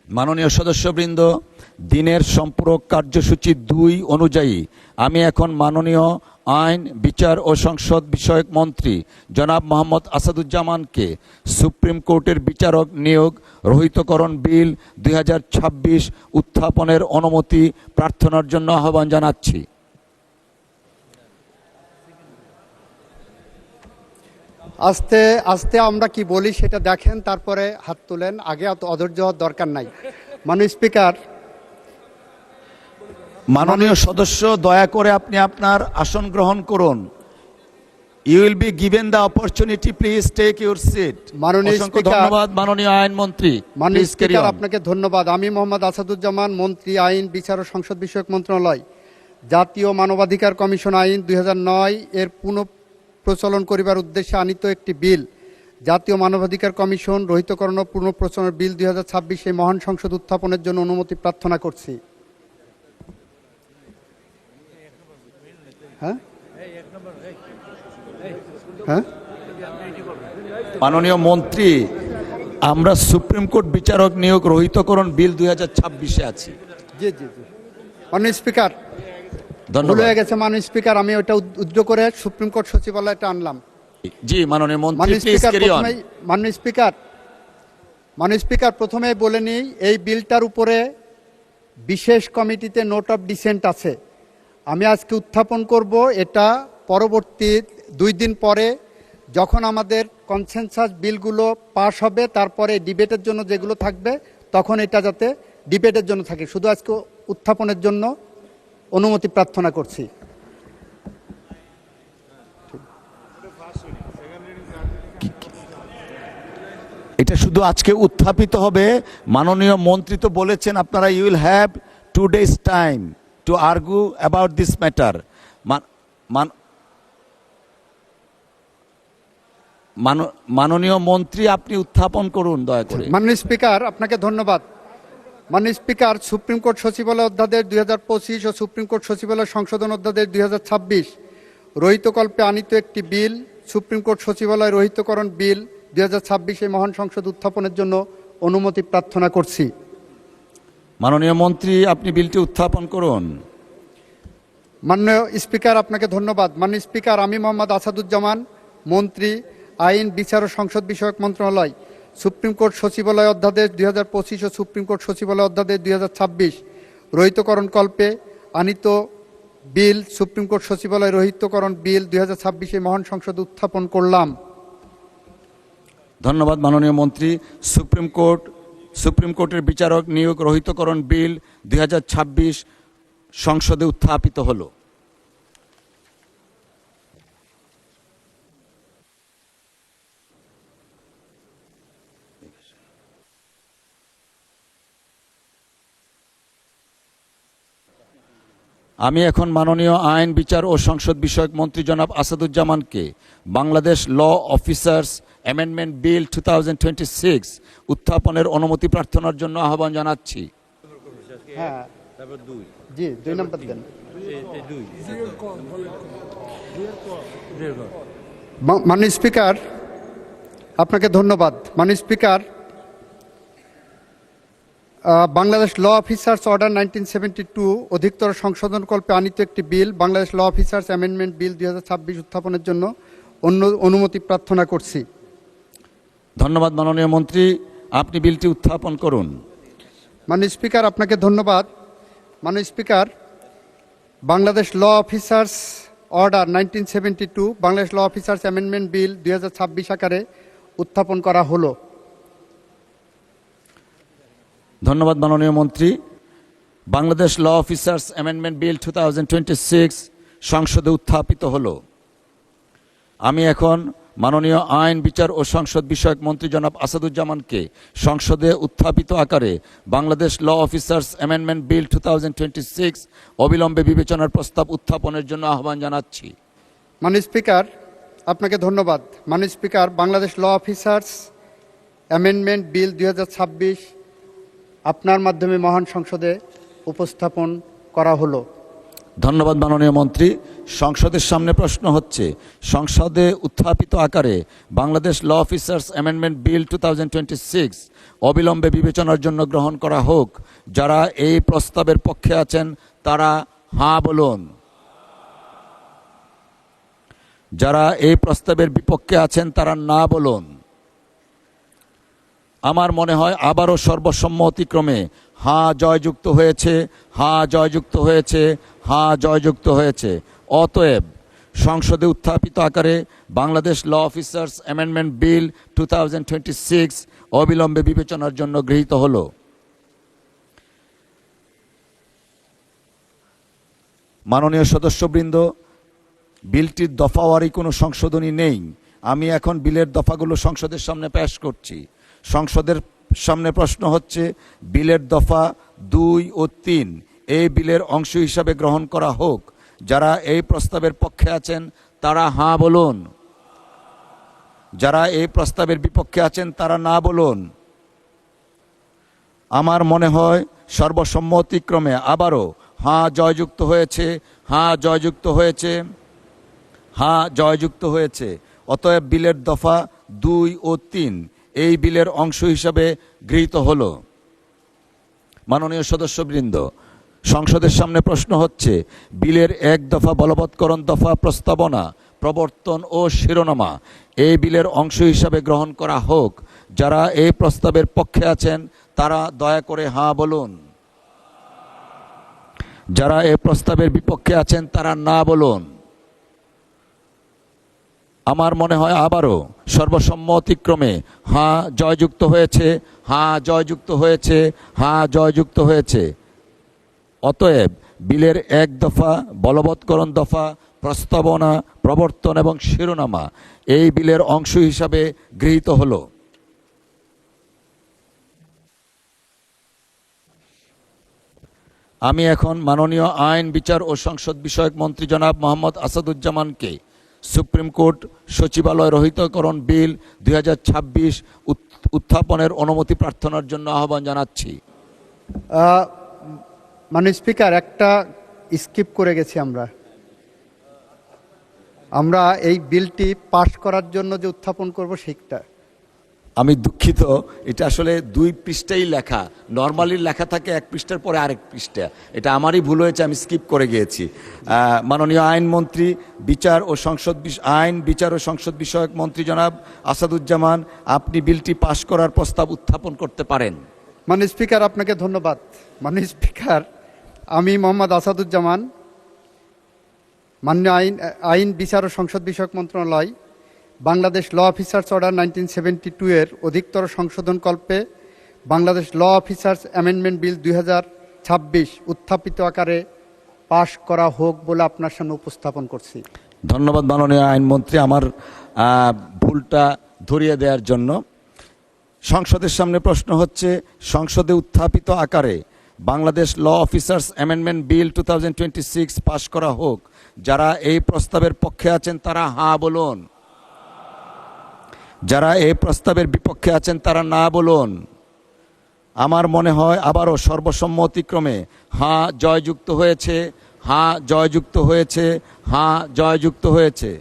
মাননীয় সদস্যবৃন্দ, দিনের সম্পূরক কার্যসূচি 2 অনুযায়ী আমি এখন মাননীয় আইন, বিচার ও সংসদ বিষয়ক মন্ত্রী জনাব মোহাম্মদ আসাদুজ্জামানকে সুপ্রিম কোর্টের বিচারক নিয়োগ রহিতকরণ বিল 2026 উত্থাপনের অনুমতি প্রার্থনার জন্য আহ্বান জানাচ্ছি। আস্তে আস্তে আমরা কি বলি সেটা দেখেন, তারপরে হাত তুলেন। আগে অত অধৈর্য হওয়ার দরকার নাই। মাননীয় স্পিকার, মাননীয় সদস্য, দয়া করে আপনি আপনার আসন গ্রহণ করুন। You will be given the opportunity, please take your seat. মাননীয় অসংখ্য স্পিকার, ধন্যবাদ মাননীয় আইনমন্ত্রী। মাননীয় Please carry স্পিকার, on. আপনাকে ধন্যবাদ। আমি মোহাম্মদ আসাদুজ্জামান, মন্ত্রী, আইন, বিচার ও সংসদ বিষয়ক মন্ত্রণালয়, জাতীয় মানবাধিকার কমিশন আইন 2009 এর পুনঃপ্রচলন করিবার উদ্দেশ্যে আনীত একটি বিল, জাতীয় মানবাধিকার কমিশন রহিতকরণ ও পুনঃপ্রচলন বিল 2026 এই মহান সংসদ উত্থাপনের জন্য অনুমতি প্রার্থনা করছি। হ্যাঁ হ্যাঁ মাননীয় মন্ত্রী, আমরা সুপ্রিম কোর্ট বিচারক নিয়োগ রহিতকরণ বিল 2026 আছি। জি জি জি মাননীয় স্পিকার, ভুল ধন্যবাদ। হয়ে গেছে মাননীয় স্পিকার, আমি ওটা উদ্র করে সুপ্রিম কোর্ট সচিবালয়টা আনলাম। জি মাননীয় মন্ত্রী, মাননীয় প্লিজ স্পিকার, ক্যারি অন। মাননীয় স্পিকার, প্রথমেই বলে নিই, এই বিলটার উপরে বিশেষ কমিটিতে নোট অফ ডিসেন্ট আছে। আমি আজকে উত্থাপন করব, এটা পরবর্তী 2 দিন পরে যখন আমাদের কনসেনসাস বিলগুলো পাস হবে, তারপরে ডিবেটের জন্য যেগুলো থাকবে তখন এটা যাতে ডিবেটের জন্য থাকে। শুধু আজকে উত্থাপনের জন্য অনুমতি প্রার্থনা করছি। এটা শুধু আজকে উত্থাপিত হবে। মাননীয় মন্ত্রী তো বলেছেন আপনারা you will have 2 days time to argue about this matter. মাননীয় মন্ত্রী, আপনি উত্থাপন করুন দয়া করে। মাননীয় স্পিকার, আপনাকে ধন্যবাদ। মাননীয় স্পিকার, সুপ্রিম কোর্ট সচিবালয় অধ্যাদেশ 2025 ও সুপ্রিম কোর্ট সচিবালয় সংশোধন অধ্যাদেশ 2026 রহিতকল্পে আনীত একটি বিল, সুপ্রিম কোর্ট সচিবালয় রহিতকরণ বিল 2026 এই মহান সংসদ উত্থাপনের জন্য অনুমতি প্রার্থনা করছি। মাননীয় মন্ত্রী, আপনি বিলটি উত্থাপন করুন। মাননীয় স্পিকার, আপনাকে ধন্যবাদ। মাননীয় স্পিকার, আমি মোহাম্মদ আসাদুজ্জামান, মন্ত্রী, আইন, বিচার ও সংসদ বিষয়ক মন্ত্রণালয়, সুপ্রিম কোর্ট সচিবালয় অধ্যাদেশ 2025 ও সুপ্রিম কোর্ট সচিবালয় অধ্যাদেশ 2026 রহিতকরণ কল্পে আনীত বিল সুপ্রিম কোর্ট সচিবালয় রহিতকরণ বিল 2026 মহান সংসদে উত্থাপন করলাম। ধন্যবাদ মাননীয় মন্ত্রী। সুপ্রিম কোর্টের বিচারক নিয়োগ রহিতকরণ বিল 2026 সংসদে উত্থাপিত হলো। আমি এখন মাননীয় আইন বিচার ও সংসদ বিষয়ক মন্ত্রী জনাব আসাদুজ্জামানকে বাংলাদেশ ল অফিসার্স অ্যামেন্ডমেন্ট বিল 2026 উত্থাপনের অনুমতি প্রার্থনার জন্য আহ্বান জানাচ্ছি। হ্যাঁ, জি 2 নম্বর দেন। মাননীয় স্পিকার, আপনাকে ধন্যবাদ। মাননীয় স্পিকার, বাংলাদেশ ল অফিসার্স অর্ডার 1972 অধিকতর সংশোধনকল্পে আনিত একটি বিল বাংলাদেশ ল অফিসার্স অ্যামেন্ডমেন্ট বিল 2026 উত্থাপনের জন্য অনুমতি প্রার্থনা করছি। ধন্যবাদ মাননীয় মন্ত্রী, আপনি বিলটি উত্থাপন করুন। মাননীয় স্পিকার, আপনাকে ধন্যবাদ। মাননীয় স্পিকার, বাংলাদেশ ল অফিসার্স অর্ডার 1972 বাংলাদেশ ল অফিসার্স অ্যামেন্ডমেন্ট বিল 2026 আকারে উত্থাপন করা হলো। ধন্যবাদ মাননীয় মন্ত্রী। বাংলাদেশ ল অফিসার্স অ্যামেন্ডমেন্ট বিল 2026 সংসদে উত্থাপিত হলো। আমি এখন মাননীয় আইন বিচার ও সংসদ বিষয়ক মন্ত্রী জনাব আসাদুজ্জামানকে সংসদে উত্থাপিত আকারে বাংলাদেশ ল অফিসার্স অ্যামেন্ডমেন্ট বিল 2026 অবিলম্বে বিবেচনার প্রস্তাব উত্থাপনের জন্য আহ্বান জানাচ্ছি। মাননীয় স্পিকার, আপনাকে ধন্যবাদ। মাননীয় স্পিকার, বাংলাদেশ ল অফিসার্স অ্যামেন্ডমেন্ট বিল 2026 আপনার মাধ্যমে মহান সংসদে উপস্থাপন করা হলো। ধন্যবাদ মাননীয় মন্ত্রী। সংসদের সামনে প্রশ্ন হচ্ছে, সংসদে উত্থাপিত আকারে বাংলাদেশ ল অফিসার্স অ্যামেন্ডমেন্ট বিল 2026 অবিলম্বে বিবেচনার জন্য গ্রহণ করা হোক। যারা এই প্রস্তাবের পক্ষে আছেন তারা হাঁ বলুন। যারা এই প্রস্তাবের বিপক্ষে আছেন তারা না বলুন। আমার মনে হয় আবারও সর্বসম্মতিক্রমে হাঁ জয়যুক্ত হয়েছে, হাঁ জয়যুক্ত হয়েছে, হাঁ জয়যুক্ত হয়েছে। অতএব সংসদে উত্থাপিত আকারে বাংলাদেশ ল অফিসার্স অ্যামেন্ডমেন্ট বিল 2026 অবিলম্বে বিবেচনার জন্য গৃহীত হলো। মাননীয় সদস্যবৃন্দ, বিলটির দফাওয়ারি কোনো সংশোধনী নেই। আমি এখন বিলের দফাগুলো সংসদের সামনে পেশ করছি। সংসদের সামনে প্রশ্ন হচ্ছে, বিলের দফা 2 ও 3 এই বিলের অংশ হিসাবে গ্রহণ করা হোক। যারা এই প্রস্তাবের পক্ষে আছেন তারা হাঁ বলুন। যারা এই প্রস্তাবের বিপক্ষে আছেন তারা না বলুন। আমার মনে হয় সর্বসম্মতিক্রমে আবারও হাঁ জয়যুক্ত হয়েছে, হাঁ জয়যুক্ত হয়েছে, হাঁ জয়যুক্ত হয়েছে। অতএব বিলের দফা 2 ও 3 এই বিলের অংশ হিসাবে গৃহীত হলো। মাননীয় সদস্যবৃন্দ, সংসদের সামনে প্রশ্ন হচ্ছে, বিলের 1 দফা বলবৎকরণ দফা প্রস্তাবনা, প্রবর্তন ও শিরোনামা এই বিলের অংশ হিসাবে গ্রহণ করা হোক। যারা এই প্রস্তাবের পক্ষে আছেন তারা দয়া করে হাঁ বলুন। যারা এই প্রস্তাবের বিপক্ষে আছেন তারা না বলুন। আমার মনে হয় আবারও সর্বসম্মতিক্রমে হাঁ জয়যুক্ত হয়েছে, হাঁ জয়যুক্ত হয়েছে, হাঁ জয়যুক্ত হয়েছে। অতএব বিলের 1 দফা বলবৎকরণ দফা প্রস্তাবনা, প্রবর্তন এবং শিরোনামা এই বিলের অংশ হিসাবে গৃহীত হলো। আমি এখন মাননীয় আইন বিচার ও সংসদ বিষয়ক মন্ত্রী জনাব মোহাম্মদ আসাদুজ্জামানকে সুপ্রিম কোর্ট সচিবালয় রহিতকরণ বিল 2026 উত্থাপনের অনুমতি প্রার্থনার জন্য আহ্বান জানাচ্ছি। মাননীয় স্পিকার, একটা স্কিপ করে গেছি আমরা এই বিলটি পাশ করার জন্য যে উত্থাপন করব সেটা। আমি দুঃখিত, এটা আসলে 2 পৃষ্ঠাই লেখা। নর্মালি লেখা থাকে 1 পৃষ্ঠার পরে আরেক পৃষ্ঠা। এটা আমারই ভুল হয়েছে, আমি স্কিপ করে গিয়েছি। মাননীয় আইনমন্ত্রী আইন বিচার ও সংসদ বিষয়ক মন্ত্রী জনাব আসাদুজ্জামান, আপনি বিলটি পাশ করার প্রস্তাব উত্থাপন করতে পারেন। মাননীয় স্পিকার, আপনাকে ধন্যবাদ। মাননীয় স্পিকার, আমি মোহাম্মদ আসাদুজ্জামান মান্য আইন বিচার ও সংসদ বিষয়ক মন্ত্রণালয় বাংলাদেশ ল অফিসার্স অর্ডার 1972 এর অধিকতর সংশোধন কল্পে বাংলাদেশ ল অফিসার্স অ্যামেন্ডমেন্ট বিল 2026 উত্থাপিত আকারে পাশ করা হোক বলে আপনার সামনে উপস্থাপন করছি। ধন্যবাদ মাননীয় আইনমন্ত্রী আমার ভুলটা ধরিয়ে দেওয়ার জন্য। সংসদের সামনে প্রশ্ন হচ্ছে, সংসদে উত্থাপিত আকারে বাংলাদেশ ল অফিসার্স অ্যামেন্ডমেন্ট বিল 2026 পাশ করা হোক। যারা এই প্রস্তাবের পক্ষে আছেন তারা হ্যাঁ বলুন, যারা এই প্রস্তাবের বিপক্ষে আছেন তারা না বলুন। আমার মনে হয় আবারও সর্বসম্মতিক্রমে হ্যাঁ জয়যুক্ত হয়েছে, হ্যাঁ জয়যুক্ত হয়েছে, হ্যাঁ জয়যুক্ত হয়েছে।